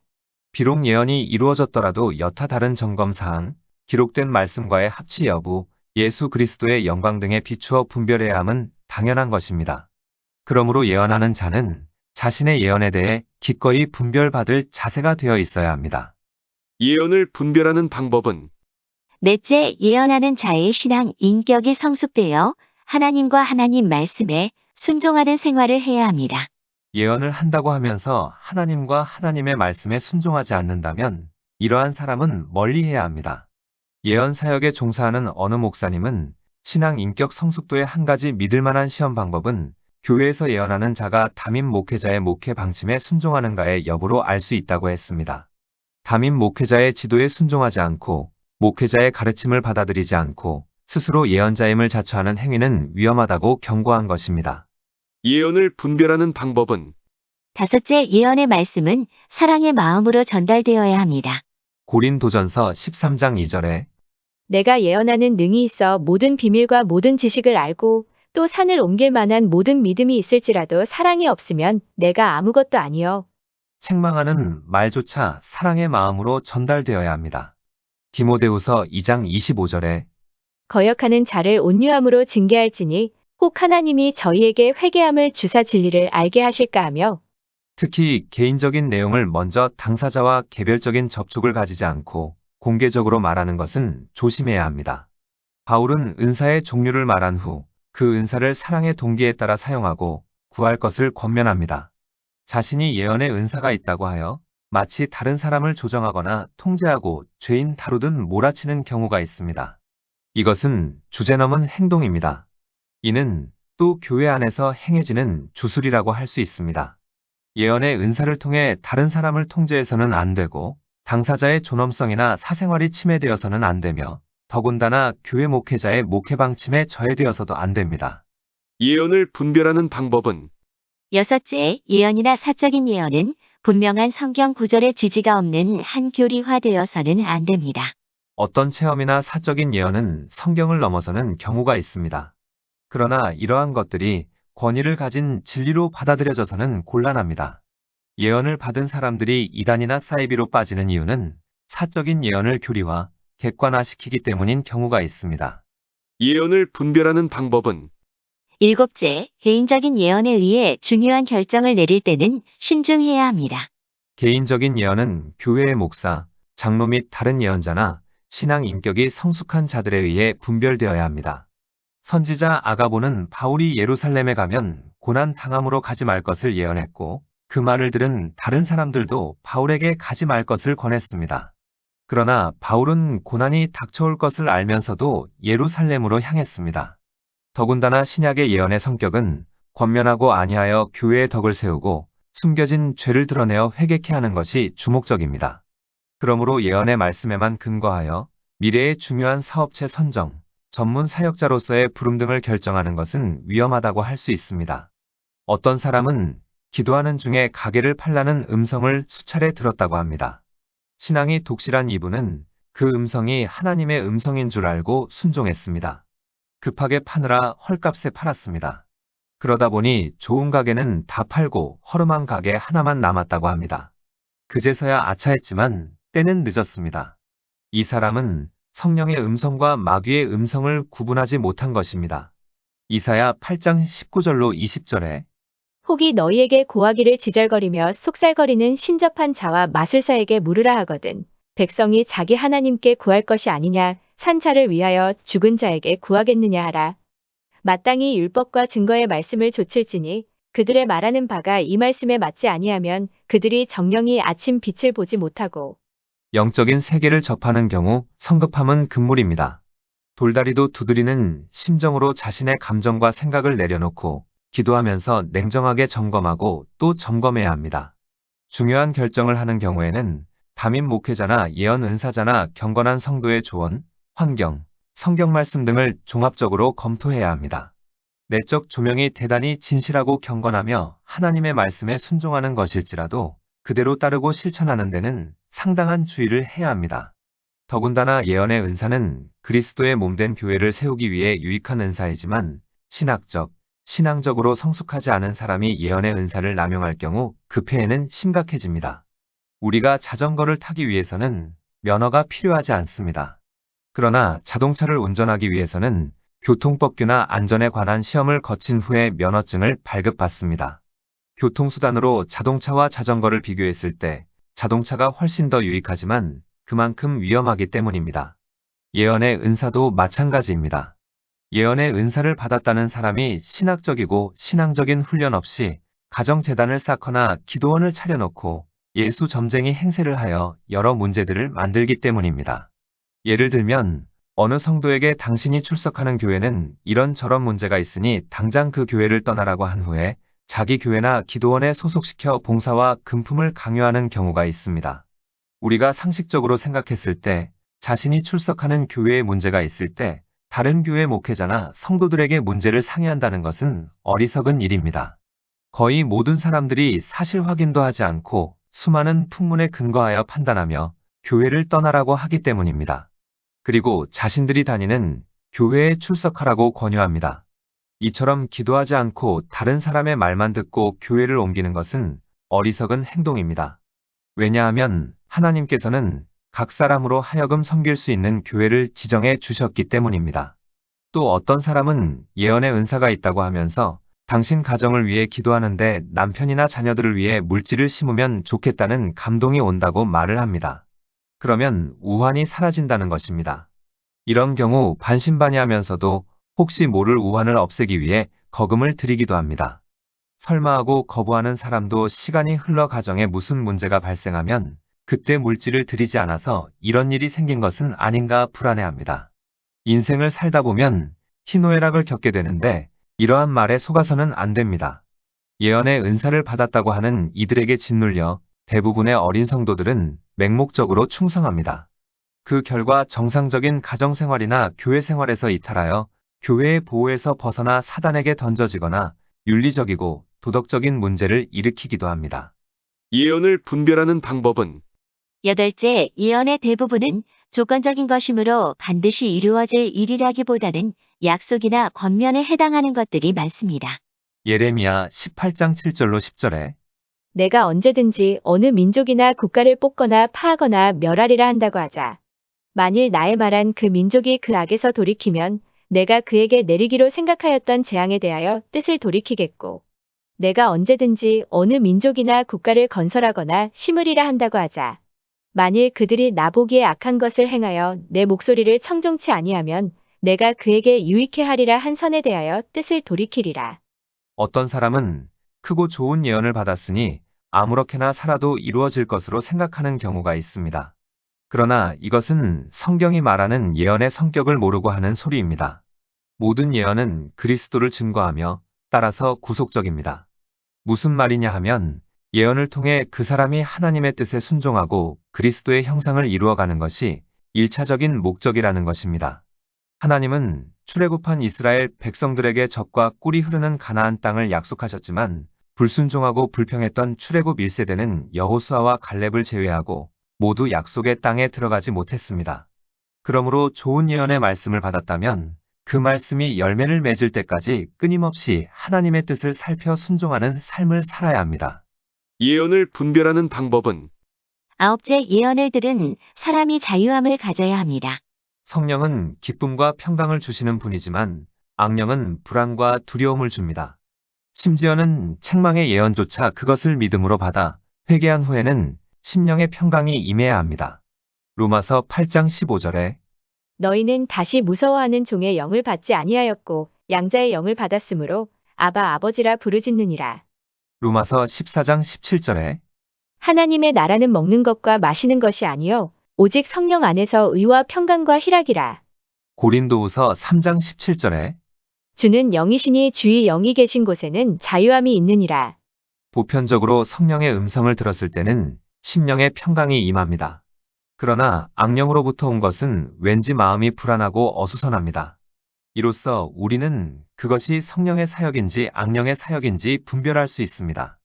비록 예언이 이루어졌더라도 여타 다른 점검사항, 기록된 말씀과의 합치 여부, 예수 그리스도의 영광 등에 비추어 분별해야 함은 당연한 것입니다. 그러므로 예언하는 자는 자신의 예언에 대해 기꺼이 분별받을 자세가 되어 있어야 합니다. 예언을 분별하는 방법은 넷째, 예언하는 자의 신앙 인격이 성숙되어 하나님과 하나님 말씀에 순종하는 생활을 해야 합니다. 예언을 한다고 하면서 하나님과 하나님의 말씀에 순종하지 않는다면 이러한 사람은 멀리해야 합니다. 예언 사역에 종사하는 어느 목사님은 신앙 인격 성숙도의 한 가지 믿을 만한 시험 방법은 교회에서 예언하는 자가 담임 목회자의 목회 방침에 순종하는가의 여부로 알 수 있다고 했습니다. 담임 목회자의 지도에 순종하지 않고 목회자의 가르침을 받아들이지 않고 스스로 예언자임을 자처하는 행위는 위험하다고 경고한 것입니다. 예언을 분별하는 방법은 다섯째, 예언의 말씀은 사랑의 마음으로 전달되어야 합니다. 고린도전서 13장 2절에 내가 예언하는 능이 있어 모든 비밀과 모든 지식을 알고 또 산을 옮길 만한 모든 믿음이 있을지라도 사랑이 없으면 내가 아무것도 아니요. 책망하는 말조차 사랑의 마음으로 전달되어야 합니다. 디모데후서 2장 25절에 거역하는 자를 온유함으로 징계할지니 혹 하나님이 저희에게 회개함을 주사 진리를 알게 하실까 하며 특히 개인적인 내용을 먼저 당사자와 개별적인 접촉을 가지지 않고 공개적으로 말하는 것은 조심해야 합니다. 바울은 은사의 종류를 말한 후 그 은사를 사랑의 동기에 따라 사용하고 구할 것을 권면합니다. 자신이 예언의 은사가 있다고 하여 마치 다른 사람을 조정하거나 통제하고 죄인 다루듯 몰아치는 경우가 있습니다. 이것은 주제넘은 행동입니다. 이는 또 교회 안에서 행해지는 주술이라고 할 수 있습니다. 예언의 은사를 통해 다른 사람을 통제해서는 안 되고 당사자의 존엄성이나 사생활이 침해되어서는 안 되며 더군다나 교회 목회자의 목회 방침에 저해되어서도 안 됩니다. 예언을 분별하는 방법은 여섯째, 예언이나 사적인 예언은 분명한 성경 구절의 지지가 없는 한 교리화되어서는 안 됩니다. 어떤 체험이나 사적인 예언은 성경을 넘어서는 경우가 있습니다. 그러나 이러한 것들이 권위를 가진 진리로 받아들여져서는 곤란합니다. 예언을 받은 사람들이 이단이나 사이비로 빠지는 이유는 사적인 예언을 교리화, 객관화시키기 때문인 경우가 있습니다. 예언을 분별하는 방법은 일곱째, 개인적인 예언에 의해 중요한 결정을 내릴 때는 신중해야 합니다. 개인적인 예언은 교회의 목사, 장로 및 다른 예언자나 신앙 인격이 성숙한 자들에 의해 분별되어야 합니다. 선지자 아가보는 바울이 예루살렘에 가면 고난 당함으로 가지 말 것을 예언했고 그 말을 들은 다른 사람들도 바울에게 가지 말 것을 권했습니다. 그러나 바울은 고난이 닥쳐올 것을 알면서도 예루살렘으로 향했습니다. 더군다나 신약의 예언의 성격은 권면하고 아니하여 교회의 덕을 세우고 숨겨진 죄를 드러내어 회개케 하는 것이 주목적입니다. 그러므로 예언의 말씀에만 근거하여 미래의 중요한 사업체 선정, 전문 사역자로서의 부름 등을 결정하는 것은 위험하다고 할 수 있습니다. 어떤 사람은 기도하는 중에 가게를 팔라는 음성을 수차례 들었다고 합니다. 신앙이 독실한 이분은 그 음성이 하나님의 음성인 줄 알고 순종했습니다. 급하게 파느라 헐값에 팔았습니다. 그러다 보니 좋은 가게는 다 팔고 허름한 가게 하나만 남았다고 합니다. 그제서야 아차했지만 때는 늦었습니다. 이 사람은 성령의 음성과 마귀의 음성을 구분하지 못한 것입니다. 이사야 8장 19절로 20절에 혹이 너희에게 고하기를 지절거리며 속살거리는 신접한 자와 마술사에게 물으라 하거든. 백성이 자기 하나님께 구할 것이 아니냐, 산 자를 위하여 죽은 자에게 구하겠느냐 하라. 마땅히 율법과 증거의 말씀을 조칠지니 그들의 말하는 바가 이 말씀에 맞지 아니하면 그들이 정령이 아침 빛을 보지 못하고 영적인 세계를 접하는 경우 성급함은 금물입니다. 돌다리도 두드리는 심정으로 자신의 감정과 생각을 내려놓고 기도하면서 냉정하게 점검하고 또 점검해야 합니다. 중요한 결정을 하는 경우에는 담임 목회자나 예언 은사자나 경건한 성도의 조언, 환경, 성경 말씀 등을 종합적으로 검토해야 합니다. 내적 조명이 대단히 진실하고 경건하며 하나님의 말씀에 순종하는 것일지라도 그대로 따르고 실천하는 데는 상당한 주의를 해야 합니다. 더군다나 예언의 은사는 그리스도의 몸된 교회를 세우기 위해 유익한 은사이지만 신앙적으로 성숙하지 않은 사람이 예언의 은사를 남용할 경우 그 폐해는 심각해집니다. 우리가 자전거를 타기 위해서는 면허가 필요하지 않습니다. 그러나 자동차를 운전하기 위해서는 교통법규나 안전에 관한 시험을 거친 후에 면허증을 발급받습니다. 교통수단으로 자동차와 자전거를 비교했을 때 자동차가 훨씬 더 유익하지만 그만큼 위험하기 때문입니다. 예언의 은사도 마찬가지입니다. 예언의 은사를 받았다는 사람이 신학적이고 신앙적인 훈련 없이 가정재단을 쌓거나 기도원을 차려놓고 예수 점쟁이 행세를 하여 여러 문제들을 만들기 때문입니다. 예를 들면 어느 성도에게 당신이 출석하는 교회는 이런저런 문제가 있으니 당장 그 교회를 떠나라고 한 후에 자기 교회나 기도원에 소속시켜 봉사와 금품을 강요하는 경우가 있습니다. 우리가 상식적으로 생각했을 때 자신이 출석하는 교회에 문제가 있을 때 다른 교회 목회자나 성도들에게 문제를 상의한다는 것은 어리석은 일입니다. 거의 모든 사람들이 사실 확인도 하지 않고 수많은 풍문에 근거하여 판단하며 교회를 떠나라고 하기 때문입니다. 그리고 자신들이 다니는 교회에 출석하라고 권유합니다. 이처럼 기도하지 않고 다른 사람의 말만 듣고 교회를 옮기는 것은 어리석은 행동입니다. 왜냐하면 하나님께서는 각 사람으로 하여금 섬길 수 있는 교회를 지정해 주셨기 때문입니다. 또 어떤 사람은 예언의 은사가 있다고 하면서 당신 가정을 위해 기도하는데 남편이나 자녀들을 위해 물질을 심으면 좋겠다는 감동이 온다고 말을 합니다. 그러면 우환이 사라진다는 것입니다. 이런 경우 반신반의하면서도 혹시 모를 우환을 없애기 위해 거금을 드리기도 합니다. 설마 하고 거부하는 사람도 시간이 흘러 가정에 무슨 문제가 발생하면 그때 물질을 드리지 않아서 이런 일이 생긴 것은 아닌가 불안해합니다. 인생을 살다 보면 희노애락을 겪게 되는데 이러한 말에 속아서는 안 됩니다. 예언의 은사를 받았다고 하는 이들에게 짓눌려 대부분의 어린 성도들은 맹목적으로 충성합니다. 그 결과 정상적인 가정생활이나 교회생활에서 이탈하여 교회의 보호에서 벗어나 사단에게 던져지거나 윤리적이고 도덕적인 문제를 일으키기도 합니다. 예언을 분별하는 방법은 8째, 예언의 대부분은 조건적인 것이므로 반드시 이루어질 일이라기보다는 약속이나 권면에 해당하는 것들이 많습니다. 예레미야 18장 7절로 10절에 내가 언제든지 어느 민족이나 국가를 뽑거나 파하거나 멸하리라 한다고 하자. 만일 나의 말한 그 민족이 그 악에서 돌이키면 내가 그에게 내리기로 생각하였던 재앙에 대하여 뜻을 돌이키겠고, 내가 언제든지 어느 민족이나 국가를 건설하거나 심으리라 한다고 하자. 만일 그들이 나보기에 악한 것을 행하여 내 목소리를 청종치 아니하면 내가 그에게 유익해 하리라 한 선에 대하여 뜻을 돌이키리라. 어떤 사람은 크고 좋은 예언을 받았으니 아무렇게나 살아도 이루어질 것으로 생각하는 경우가 있습니다. 그러나 이것은 성경이 말하는 예언의 성격을 모르고 하는 소리입니다. 모든 예언은 그리스도를 증거하며 따라서 구속적입니다. 무슨 말이냐 하면 예언을 통해 그 사람이 하나님의 뜻에 순종하고 그리스도의 형상을 이루어가는 것이 1차적인 목적이라는 것입니다. 하나님은 출애굽한 이스라엘 백성들에게 젖과 꿀이 흐르는 가나안 땅을 약속하셨지만 불순종하고 불평했던 출애굽 1세대는 여호수아와 갈렙을 제외하고 모두 약속의 땅에 들어가지 못했습니다. 그러므로 좋은 예언의 말씀을 받았다면 그 말씀이 열매를 맺을 때까지 끊임없이 하나님의 뜻을 살펴 순종하는 삶을 살아야 합니다. 예언을 분별하는 방법은 9째, 예언을 들은 사람이 자유함을 가져야 합니다. 성령은 기쁨과 평강을 주시는 분이지만 악령은 불안과 두려움을 줍니다. 심지어는 책망의 예언조차 그것을 믿음으로 받아 회개한 후에는 심령의 평강이 임해야 합니다. 로마서 8장 15절에 너희는 다시 무서워하는 종의 영을 받지 아니하였고 양자의 영을 받았으므로 아바 아버지라 부르짖느니라. 로마서 14장 17절에 하나님의 나라는 먹는 것과 마시는 것이 아니요 오직 성령 안에서 의와 평강과 희락이라. 고린도후서 3장 17절에 주는 영이시니 주의 영이 계신 곳에는 자유함이 있느니라. 보편적으로 성령의 음성을 들었을 때는 심령의 평강이 임합니다. 그러나 악령으로부터 온 것은 왠지 마음이 불안하고 어수선합니다. 이로써 우리는 그것이 성령의 사역인지 악령의 사역인지 분별할 수 있습니다.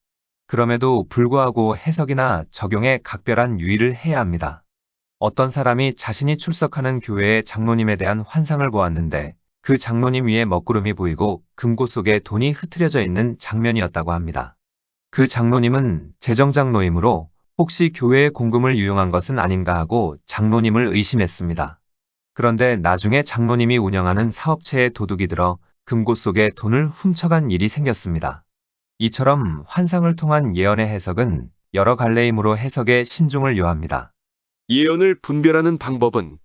그럼에도 불구하고 해석이나 적용에 각별한 유의를 해야 합니다. 어떤 사람이 자신이 출석하는 교회의 장로님에 대한 환상을 보았는데 그 장로님 위에 먹구름이 보이고 금고 속에 돈이 흐트려져 있는 장면이었다고 합니다. 그 장로님은 재정장로이므로 혹시 교회의 공금을 유용한 것은 아닌가 하고 장로님을 의심했습니다. 그런데 나중에 장로님이 운영하는 사업체에 도둑이 들어 금고 속에 돈을 훔쳐간 일이 생겼습니다. 이처럼 환상을 통한 예언의 해석은 여러 갈래이므로 해석에 신중을 요합니다. 예언을 분별하는 방법은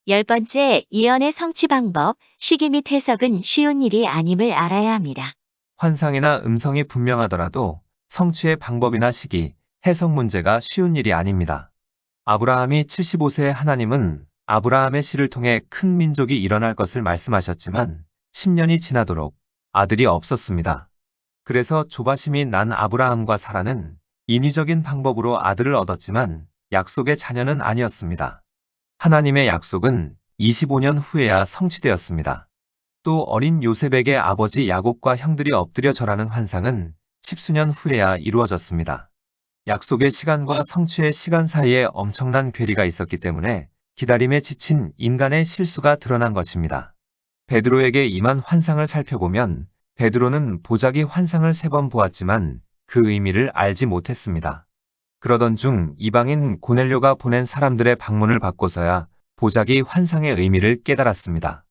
10번째, 예언의 성취 방법, 시기 및 해석은 쉬운 일이 아님을 알아야 합니다. 환상이나 음성이 분명하더라도 성취의 방법이나 시기, 해석 문제가 쉬운 일이 아닙니다. 아브라함이 75세에 하나님은 아브라함의 씨를 통해 큰 민족이 일어날 것을 말씀하셨지만 10년이 지나도록 아들이 없었습니다. 그래서 조바심이 난 아브라함과 사라는 인위적인 방법으로 아들을 얻었지만 약속의 자녀는 아니었습니다. 하나님의 약속은 25년 후에야 성취되었습니다. 또 어린 요셉에게 아버지 야곱과 형들이 엎드려 절하는 환상은 10수년 후에야 이루어졌습니다. 약속의 시간과 성취의 시간 사이에 엄청난 괴리가 있었기 때문에 기다림에 지친 인간의 실수가 드러난 것입니다. 베드로에게 임한 환상을 살펴보면 베드로는 보자기 환상을 3번 보았지만 그 의미를 알지 못했습니다. 그러던 중 이방인 고넬료가 보낸 사람들의 방문을 받고서야 보자기 환상의 의미를 깨달았습니다.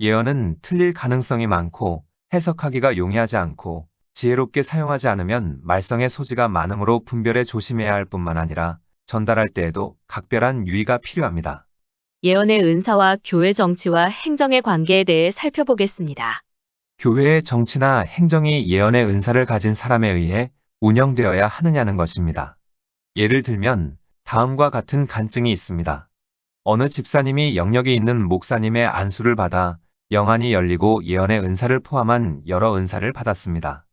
예언은 틀릴 가능성이 많고 해석하기가 용이하지 않고 지혜롭게 사용하지 않으면 말썽의 소지가 많으므로 분별에 조심해야 할 뿐만 아니라 전달할 때에도 각별한 유의가 필요합니다. 예언의 은사와 교회 정치와 행정의 관계에 대해 살펴보겠습니다. 교회의 정치나 행정이 예언의 은사를 가진 사람에 의해 운영되어야 하느냐는 것입니다. 예를 들면 다음과 같은 간증이 있습니다. 어느 집사님이 영역이 있는 목사님의 안수를 받아 영안이 열리고 예언의 은사를 포함한 여러 은사를 받았습니다.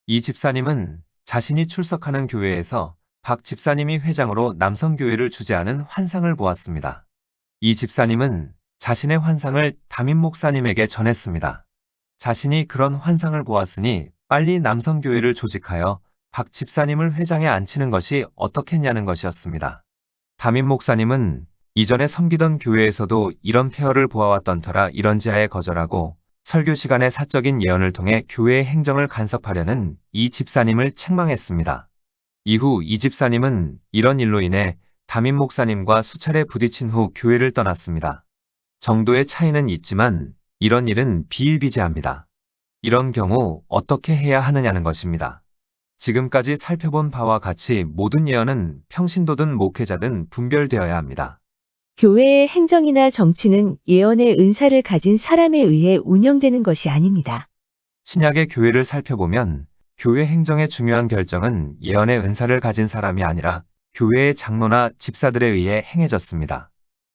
이 집사님은 자신이 출석하는 교회에서 박 집사님이 회장으로 남성교회를 주재하는 환상을 보았습니다. 이 집사님은 자신의 환상을 담임 목사님에게 전했습니다. 자신이 그런 환상을 보았으니 빨리 남성교회를 조직하여 박 집사님을 회장에 앉히는 것이 어떻겠냐는 것이었습니다. 담임 목사님은 이전에 섬기던 교회에서도 이런 폐허를 보아왔던 터라 이런지하에 거절하고 설교 시간에 사적인 예언을 통해 교회의 행정을 간섭하려는 이 집사님을 책망했습니다. 이후 이 집사님은 이런 일로 인해 담임 목사님과 수차례 부딪힌 후 교회를 떠났습니다. 정도의 차이는 있지만 이런 일은 비일비재합니다. 이런 경우 어떻게 해야 하느냐는 것입니다. 지금까지 살펴본 바와 같이 모든 예언은 평신도든 목회자든 분별되어야 합니다. 교회의 행정이나 정치는 예언의 은사를 가진 사람에 의해 운영되는 것이 아닙니다. 신약의 교회를 살펴보면 교회 행정의 중요한 결정은 예언의 은사를 가진 사람이 아니라 교회의 장로나 집사들에 의해 행해졌습니다.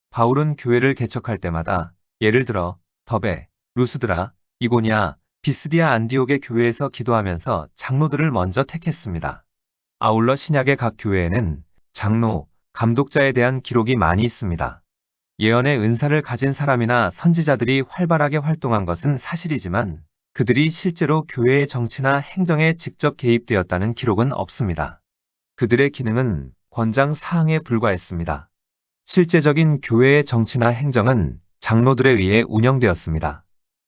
바울은 교회를 개척할 때마다 예를 들어 더베, 루스드라, 이고니아, 비스디아 안디옥의 교회에서 기도하면서 장로들을 먼저 택했습니다. 아울러 신약의 각 교회에는 장로, 감독자에 대한 기록이 많이 있습니다. 예언의 은사를 가진 사람이나 선지자들이 활발하게 활동한 것은 사실이지만 그들이 실제로 교회의 정치나 행정에 직접 개입되었다는 기록은 없습니다. 그들의 기능은 권장 사항에 불과했습니다. 실제적인 교회의 정치나 행정은 장로들에 의해 운영되었습니다.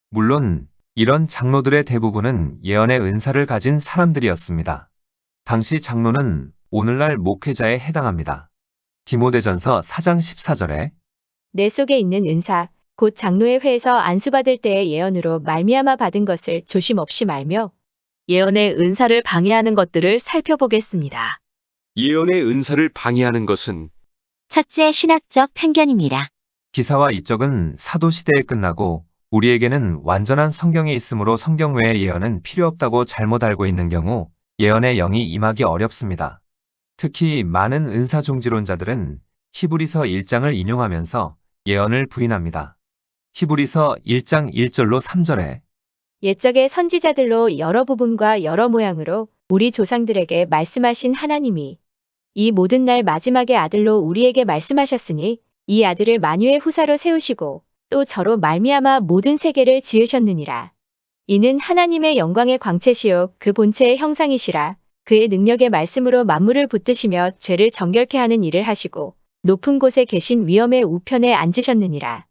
물론 이런 장로들의 대부분은 예언의 은사를 가진 사람들이었습니다. 당시 장로는 오늘날 목회자에 해당합니다. 디모데전서 4장 14절에 내 속에 있는 은사, 곧 장로의 회에서 안수받을 때의 예언으로 말미암아 받은 것을 조심 없이 말며 예언의 은사를 방해하는 것들을 살펴보겠습니다. 예언의 은사를 방해하는 것은 첫째, 신학적 편견입니다. 기사와 이적은 사도 시대에 끝나고 우리에게는 완전한 성경이 있으므로 성경 외의 예언은 필요 없다고 잘못 알고 있는 경우 예언의 영이 임하기 어렵습니다. 특히 많은 은사중지론자들은 히브리서 1장을 인용하면서 예언을 부인합니다. 히브리서 1장 1절로 3절에 옛적의 선지자들로 여러 부분과 여러 모양으로 우리 조상들에게 말씀하신 하나님이 이 모든 날 마지막의 아들로 우리에게 말씀하셨으니 이 아들을 만유의 후사로 세우시고 또 저로 말미암아 모든 세계를 지으셨느니라. 이는 하나님의 영광의 광채시요 그 본체의 형상이시라. 그의 능력의 말씀으로 만물을 붙드시며 죄를 정결케 하는 일을 하시고 높은 곳에 계신 위엄의 우편에 앉으셨느니라.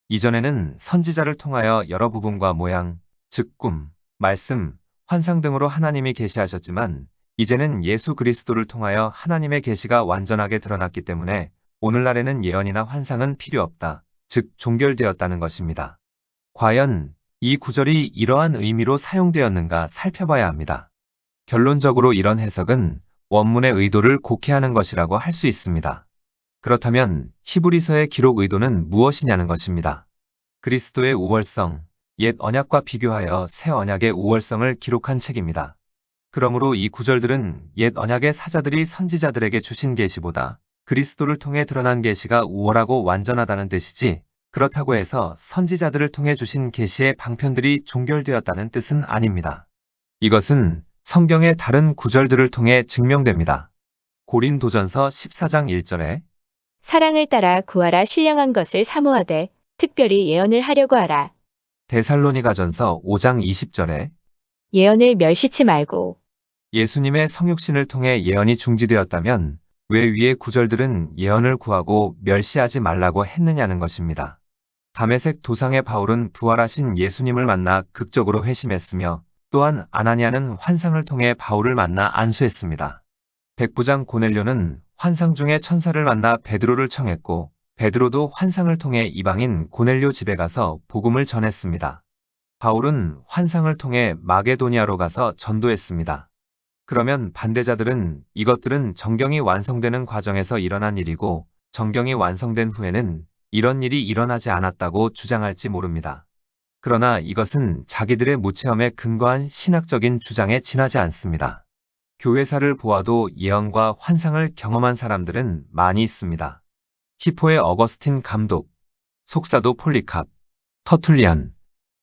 이전에는 선지자를 통하여 여러 부분과 모양, 즉 꿈, 말씀, 환상 등으로 하나님이 계시하셨지만 이제는 예수 그리스도를 통하여 하나님의 계시가 완전하게 드러났기 때문에 오늘날에는 예언이나 환상은 필요 없다, 즉 종결되었다는 것입니다. 과연 이 구절이 이러한 의미로 사용되었는가 살펴봐야 합니다. 결론적으로 이런 해석은 원문의 의도를 곡해하는 것이라고 할 수 있습니다. 그렇다면 히브리서의 기록 의도는 무엇이냐는 것입니다. 그리스도의 우월성, 옛 언약과 비교하여 새 언약의 우월성을 기록한 책입니다. 그러므로 이 구절들은 옛 언약의 사자들이 선지자들에게 주신 계시보다 그리스도를 통해 드러난 계시가 우월하고 완전하다는 뜻이지, 그렇다고 해서 선지자들을 통해 주신 계시의 방편들이 종결되었다는 뜻은 아닙니다. 이것은 성경의 다른 구절들을 통해 증명됩니다. 고린도전서 14장 1절에 사랑을 따라 구하라 신령한 것을 사모하되 특별히 예언을 하려고 하라. 데살로니가전서 5장 20절에 예언을 멸시치 말고 예수님의 성육신을 통해 예언이 중지되었다면 왜 위의 구절들은 예언을 구하고 멸시하지 말라고 했느냐는 것입니다. 다메섹 도상의 바울은 부활하신 예수님을 만나 극적으로 회심했으며 또한 아나니아는 환상을 통해 바울을 만나 안수했습니다. 백부장 고넬료는 환상 중에 천사를 만나 베드로를 청했고 베드로도 환상을 통해 이방인 고넬료 집에 가서 복음을 전했습니다. 바울은 환상을 통해 마게도니아로 가서 전도했습니다. 그러면 반대자들은 이것들은 정경이 완성되는 과정에서 일어난 일이고 정경이 완성된 후에는 이런 일이 일어나지 않았다고 주장할지 모릅니다. 그러나 이것은 자기들의 무체험에 근거한 신학적인 주장에 지나지 않습니다. 교회사를 보아도 예언과 환상을 경험한 사람들은 많이 있습니다. 히포의 어거스틴 감독, 속사도 폴리캅, 터툴리안,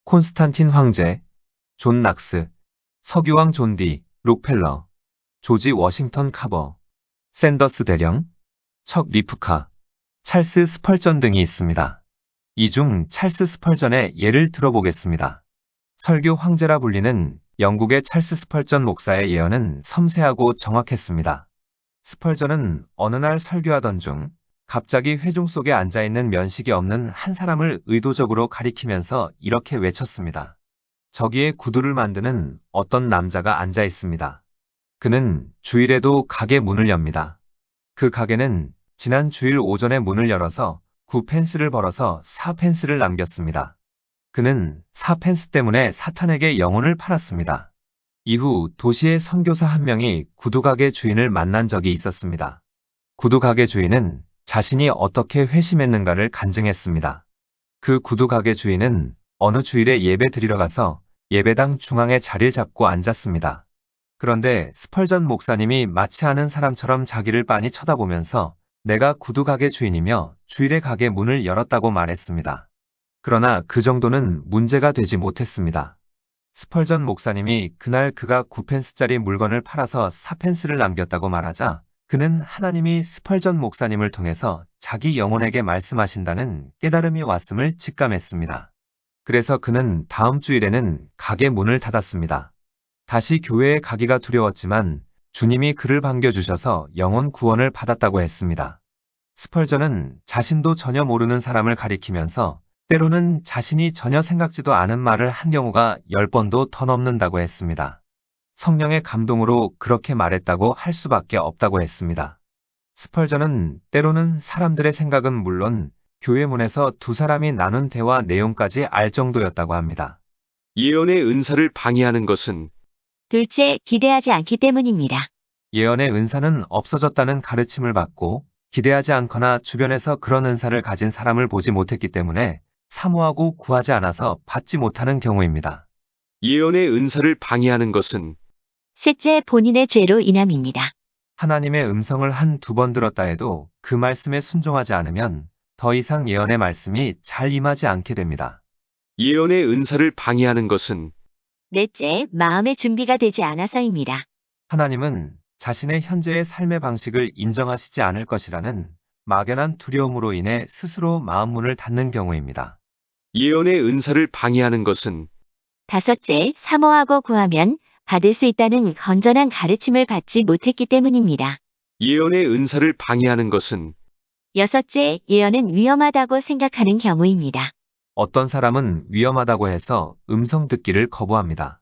콘스탄틴 황제, 존 낙스, 석유왕 존디, 록펠러, 조지 워싱턴 카버, 샌더스 대령, 척 리프카, 찰스 스펄전 등이 있습니다. 이 중 찰스 스펄전의 예를 들어보겠습니다. 설교 황제라 불리는 영국의 찰스 스펄전 목사의 예언은 섬세하고 정확했습니다. 스펄전은 어느 날 설교하던 중 갑자기 회중 속에 앉아있는 면식이 없는 한 사람을 의도적으로 가리키면서 이렇게 외쳤습니다. 저기에 구두를 만드는 어떤 남자가 앉아 있습니다. 그는 주일에도 가게 문을 엽니다. 그 가게는 지난 주일 오전에 문을 열어서 9펜스를 벌어서 4펜스를 남겼습니다. 그는 4펜스 때문에 사탄에게 영혼을 팔았습니다. 이후 도시의 선교사 한 명이 구두가게 주인을 만난 적이 있었습니다. 구두가게 주인은 자신이 어떻게 회심했는가를 간증했습니다. 그 구두가게 주인은 어느 주일에 예배 드리러 가서 예배당 중앙에 자리를 잡고 앉았습니다. 그런데 스펄전 목사님이 마치 아는 사람처럼 자기를 빤히 쳐다보면서 내가 구두가게 주인이며 주일에 가게 문을 열었다고 말했습니다. 그러나 그 정도는 문제가 되지 못했습니다. 스펄전 목사님이 그날 그가 9펜스짜리 물건을 팔아서 4펜스를 남겼다고 말하자 그는 하나님이 스펄전 목사님을 통해서 자기 영혼에게 말씀하신다는 깨달음이 왔음을 직감했습니다. 그래서 그는 다음 주일에는 가게 문을 닫았습니다. 다시 교회에 가기가 두려웠지만 주님이 그를 반겨주셔서 영혼 구원을 받았다고 했습니다. 스펄전은 자신도 전혀 모르는 사람을 가리키면서 때로는 자신이 전혀 생각지도 않은 말을 한 경우가 10번도 더 넘는다고 했습니다. 성령의 감동으로 그렇게 말했다고 할 수밖에 없다고 했습니다. 스펄전은 때로는 사람들의 생각은 물론 교회 문에서 두 사람이 나눈 대화 내용까지 알 정도였다고 합니다. 예언의 은사를 방해하는 것은 둘째, 기대하지 않기 때문입니다. 예언의 은사는 없어졌다는 가르침을 받고 기대하지 않거나 주변에서 그런 은사를 가진 사람을 보지 못했기 때문에 사모하고 구하지 않아서 받지 못하는 경우입니다. 예언의 은사를 방해하는 것은 셋째, 본인의 죄로 인함입니다. 하나님의 음성을 한 두 번 들었다 해도 그 말씀에 순종하지 않으면 더 이상 예언의 말씀이 잘 임하지 않게 됩니다. 예언의 은사를 방해하는 것은 넷째, 마음의 준비가 되지 않아서입니다. 하나님은 자신의 현재의 삶의 방식을 인정하시지 않을 것이라는 막연한 두려움으로 인해 스스로 마음 문을 닫는 경우입니다. 예언의 은사를 방해하는 것은 다섯째, 사모하고 구하면 받을 수 있다는 건전한 가르침을 받지 못했기 때문입니다. 예언의 은사를 방해하는 것은 여섯째, 예언은 위험하다고 생각하는 경우입니다. 어떤 사람은 위험하다고 해서 음성 듣기를 거부합니다.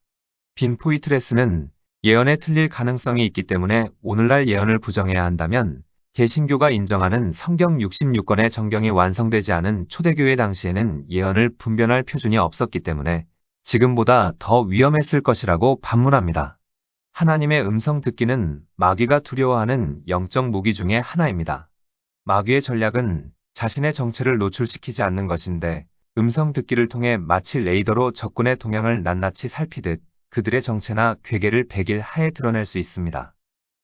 빈포이트레스는 예언에 틀릴 가능성이 있기 때문에 오늘날 예언을 부정해야 한다면 개신교가 인정하는 성경 66권의 정경이 완성되지 않은 초대교회 당시에는 예언을 분별할 표준이 없었기 때문에 지금보다 더 위험했을 것이라고 반문합니다. 하나님의 음성 듣기는 마귀가 두려워하는 영적 무기 중의 하나입니다. 마귀의 전략은 자신의 정체를 노출시키지 않는 것인데 음성 듣기를 통해 마치 레이더로 적군의 동향을 낱낱이 살피듯 그들의 정체나 괴계를 백일 하에 드러낼 수 있습니다.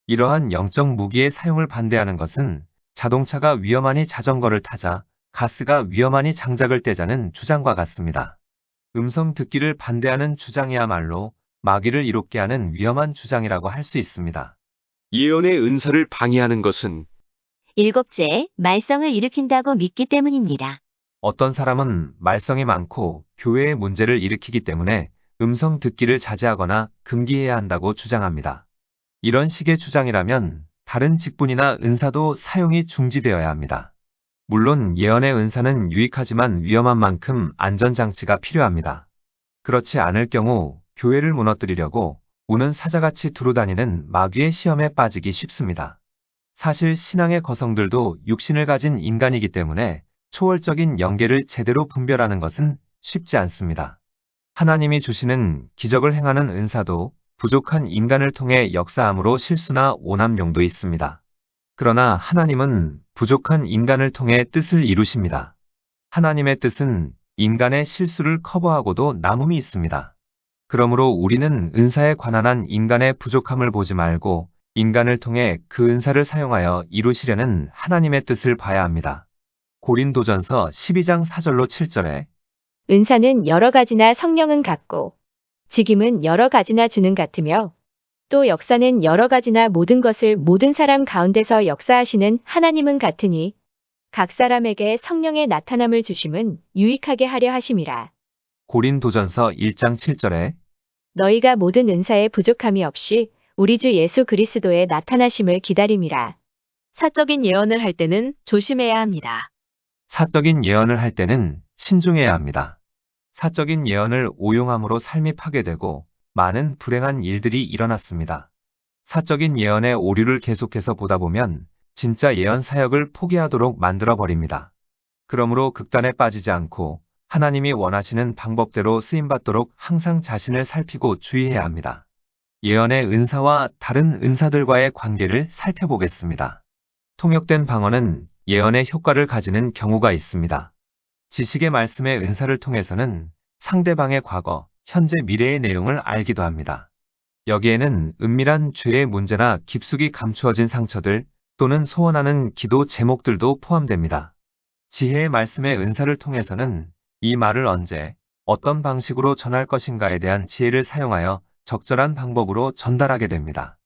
이러한 영적 무기의 사용을 반대하는 것은 자동차가 위험하니 자전거를 타자, 가스가 위험하니 장작을 떼자는 주장과 같습니다. 음성 듣기를 반대하는 주장이야말로 마귀를 이롭게 하는 위험한 주장이라고 할 수 있습니다. 예언의 은사를 방해하는 것은 일곱째, 말썽을 일으킨다고 믿기 때문입니다. 어떤 사람은 말썽이 많고 교회의 문제를 일으키기 때문에 음성 듣기를 자제하거나 금기해야 한다고 주장합니다. 이런 식의 주장이라면 다른 직분이나 은사도 사용이 중지되어야 합니다. 물론 예언의 은사는 유익하지만 위험한 만큼 안전장치가 필요합니다. 그렇지 않을 경우 교회를 무너뜨리려고 우는 사자같이 두루다니는 마귀의 시험에 빠지기 쉽습니다. 사실 신앙의 거성들도 육신을 가진 인간이기 때문에 초월적인 영계를 제대로 분별하는 것은 쉽지 않습니다. 하나님이 주시는 기적을 행하는 은사도 부족한 인간을 통해 역사함으로 실수나 오남용도 있습니다. 그러나 하나님은 부족한 인간을 통해 뜻을 이루십니다. 하나님의 뜻은 인간의 실수를 커버하고도 남음이 있습니다. 그러므로 우리는 은사에 관한 한 인간의 부족함을 보지 말고 인간을 통해 그 은사를 사용하여 이루시려는 하나님의 뜻을 봐야 합니다. 고린도전서 12장 4절로 7절에 은사는 여러 가지나 성령은 같고 직임은 여러 가지나 주는 같으며 또 역사는 여러 가지나 모든 것을 모든 사람 가운데서 역사하시는 하나님은 같으니 각 사람에게 성령의 나타남을 주심은 유익하게 하려 하심이라. 고린도전서 1장 7절에 너희가 모든 은사에 부족함이 없이 우리 주 예수 그리스도의 나타나심을 기다림이라. 사적인 예언을 할 때는 조심해야 합니다. 사적인 예언을 할 때는 신중해야 합니다. 사적인 예언을 오용함으로 삶이 파괴되고 많은 불행한 일들이 일어났습니다. 사적인 예언의 오류를 계속해서 보다 보면 진짜 예언 사역을 포기하도록 만들어버립니다. 그러므로 극단에 빠지지 않고 하나님이 원하시는 방법대로 쓰임받도록 항상 자신을 살피고 주의해야 합니다. 예언의 은사와 다른 은사들과의 관계를 살펴보겠습니다. 통역된 방언은 예언의 효과를 가지는 경우가 있습니다. 지식의 말씀의 은사를 통해서는 상대방의 과거, 현재, 미래의 내용을 알기도 합니다. 여기에는 은밀한 죄의 문제나 깊숙이 감추어진 상처들 또는 소원하는 기도 제목들도 포함됩니다. 지혜의 말씀의 은사를 통해서는 이 말을 언제, 어떤 방식으로 전할 것인가에 대한 지혜를 사용하여 적절한 방법으로 전달하게 됩니다.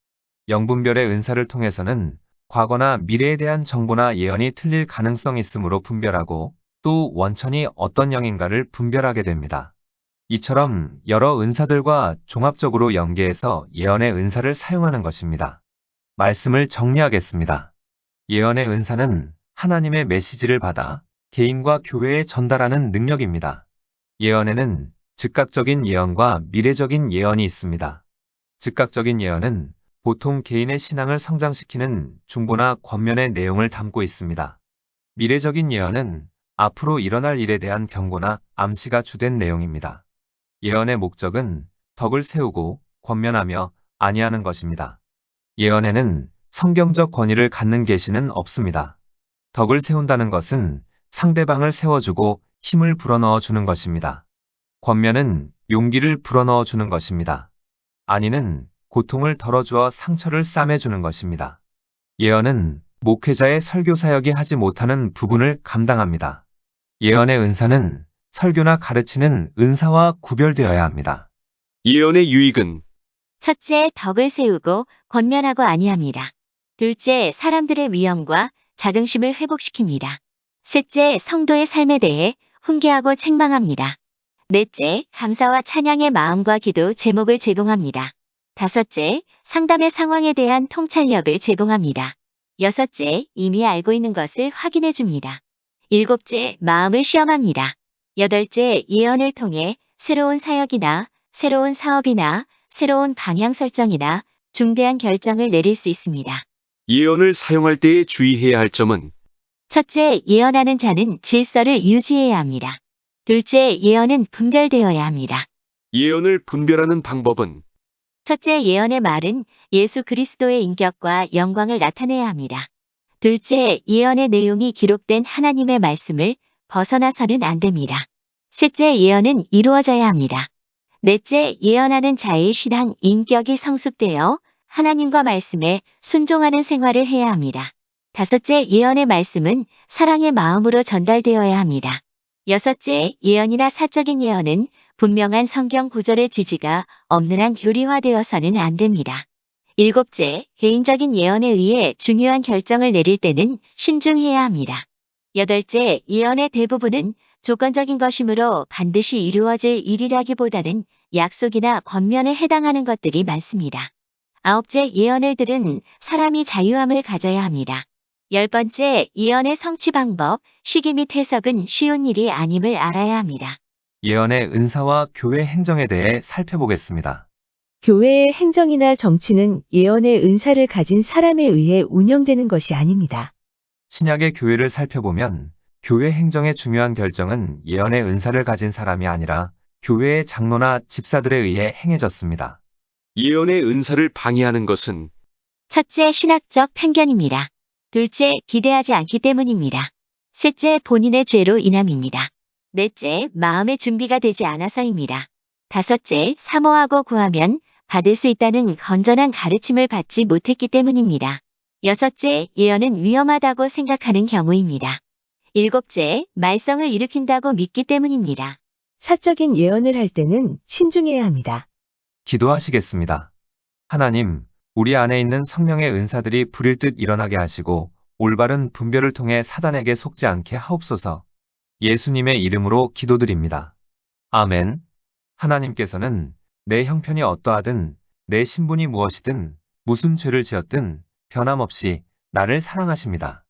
영분별의 은사를 통해서는 과거나 미래에 대한 정보나 예언이 틀릴 가능성이 있으므로 분별하고 또 원천이 어떤 영인가를 분별하게 됩니다. 이처럼 여러 은사들과 종합적으로 연계해서 예언의 은사를 사용하는 것입니다. 말씀을 정리하겠습니다. 예언의 은사는 하나님의 메시지를 받아 개인과 교회에 전달하는 능력입니다. 예언에는 즉각적인 예언과 미래적인 예언이 있습니다. 즉각적인 예언은 보통 개인의 신앙을 성장시키는 중보나 권면의 내용을 담고 있습니다. 미래적인 예언은 앞으로 일어날 일에 대한 경고나 암시가 주된 내용입니다. 예언의 목적은 덕을 세우고 권면하며 안위하는 것입니다. 예언에는 성경적 권위를 갖는 계시는 없습니다. 덕을 세운다는 것은 상대방을 세워주고 힘을 불어넣어 주는 것입니다. 권면은 용기를 불어넣어 주는 것입니다. 안위는 고통을 덜어주어 상처를 싸매주는 것입니다. 예언은 목회자의 설교 사역이 하지 못하는 부분을 감당합니다. 예언의 은사는 설교나 가르치는 은사와 구별되어야 합니다. 예언의 유익은 첫째, 덕을 세우고 권면하고 안위합니다. 둘째, 사람들의 위엄과 자긍심을 회복시킵니다. 셋째, 성도의 삶에 대해 훈계하고 책망합니다. 넷째, 감사와 찬양의 마음과 기도 제목을 제공합니다. 다섯째, 상담의 상황에 대한 통찰력을 제공합니다. 여섯째, 이미 알고 있는 것을 확인해 줍니다. 일곱째, 마음을 시험합니다. 여덟째, 예언을 통해 새로운 사역이나 새로운 사업이나 새로운 방향 설정이나 중대한 결정을 내릴 수 있습니다. 예언을 사용할 때에 주의해야 할 점은 첫째, 예언하는 자는 질서를 유지해야 합니다. 둘째, 예언은 분별되어야 합니다. 예언을 분별하는 방법은 첫째, 예언의 말은 예수 그리스도의 인격과 영광을 나타내야 합니다. 둘째, 예언의 내용이 기록된 하나님의 말씀을 벗어나서는 안 됩니다. 셋째, 예언은 이루어져야 합니다. 넷째, 예언하는 자의 신앙, 인격이 성숙되어 하나님과 말씀에 순종하는 생활을 해야 합니다. 다섯째, 예언의 말씀은 사랑의 마음으로 전달되어야 합니다. 여섯째, 예언이나 사적인 예언은 분명한 성경 구절의 지지가 없는 한 교리화되어서는 안 됩니다. 일곱째, 개인적인 예언에 의해 중요한 결정을 내릴 때는 신중해야 합니다. 여덟째, 예언의 대부분은 조건적인 것이므로 반드시 이루어질 일이라기보다는 약속이나 권면에 해당하는 것들이 많습니다. 아홉째, 예언을 들은 사람이 자유함을 가져야 합니다. 열 번째, 예언의 성취 방법, 시기 및 해석은 쉬운 일이 아님을 알아야 합니다. 예언의 은사와 교회 행정에 대해 살펴보겠습니다. 교회의 행정이나 정치는 예언의 은사를 가진 사람에 의해 운영되는 것이 아닙니다. 신약의 교회를 살펴보면 교회 행정의 중요한 결정은 예언의 은사를 가진 사람이 아니라 교회의 장로나 집사들에 의해 행해졌습니다. 예언의 은사를 방해하는 것은 첫째, 신학적 편견입니다. 둘째, 기대하지 않기 때문입니다. 셋째, 본인의 죄로 인함입니다. 넷째, 마음의 준비가 되지 않아서입니다. 다섯째, 사모하고 구하면 받을 수 있다는 건전한 가르침을 받지 못했기 때문입니다. 여섯째, 예언은 위험하다고 생각하는 경우입니다. 일곱째, 말썽을 일으킨다고 믿기 때문입니다. 사적인 예언을 할 때는 신중해야 합니다. 기도하시겠습니다. 하나님, 우리 안에 있는 성령의 은사들이 불일 듯 일어나게 하시고 올바른 분별을 통해 사단에게 속지 않게 하옵소서. 예수님의 이름으로 기도드립니다. 아멘. 하나님께서는 내 형편이 어떠하든 내 신분이 무엇이든 무슨 죄를 지었든 변함없이 나를 사랑하십니다.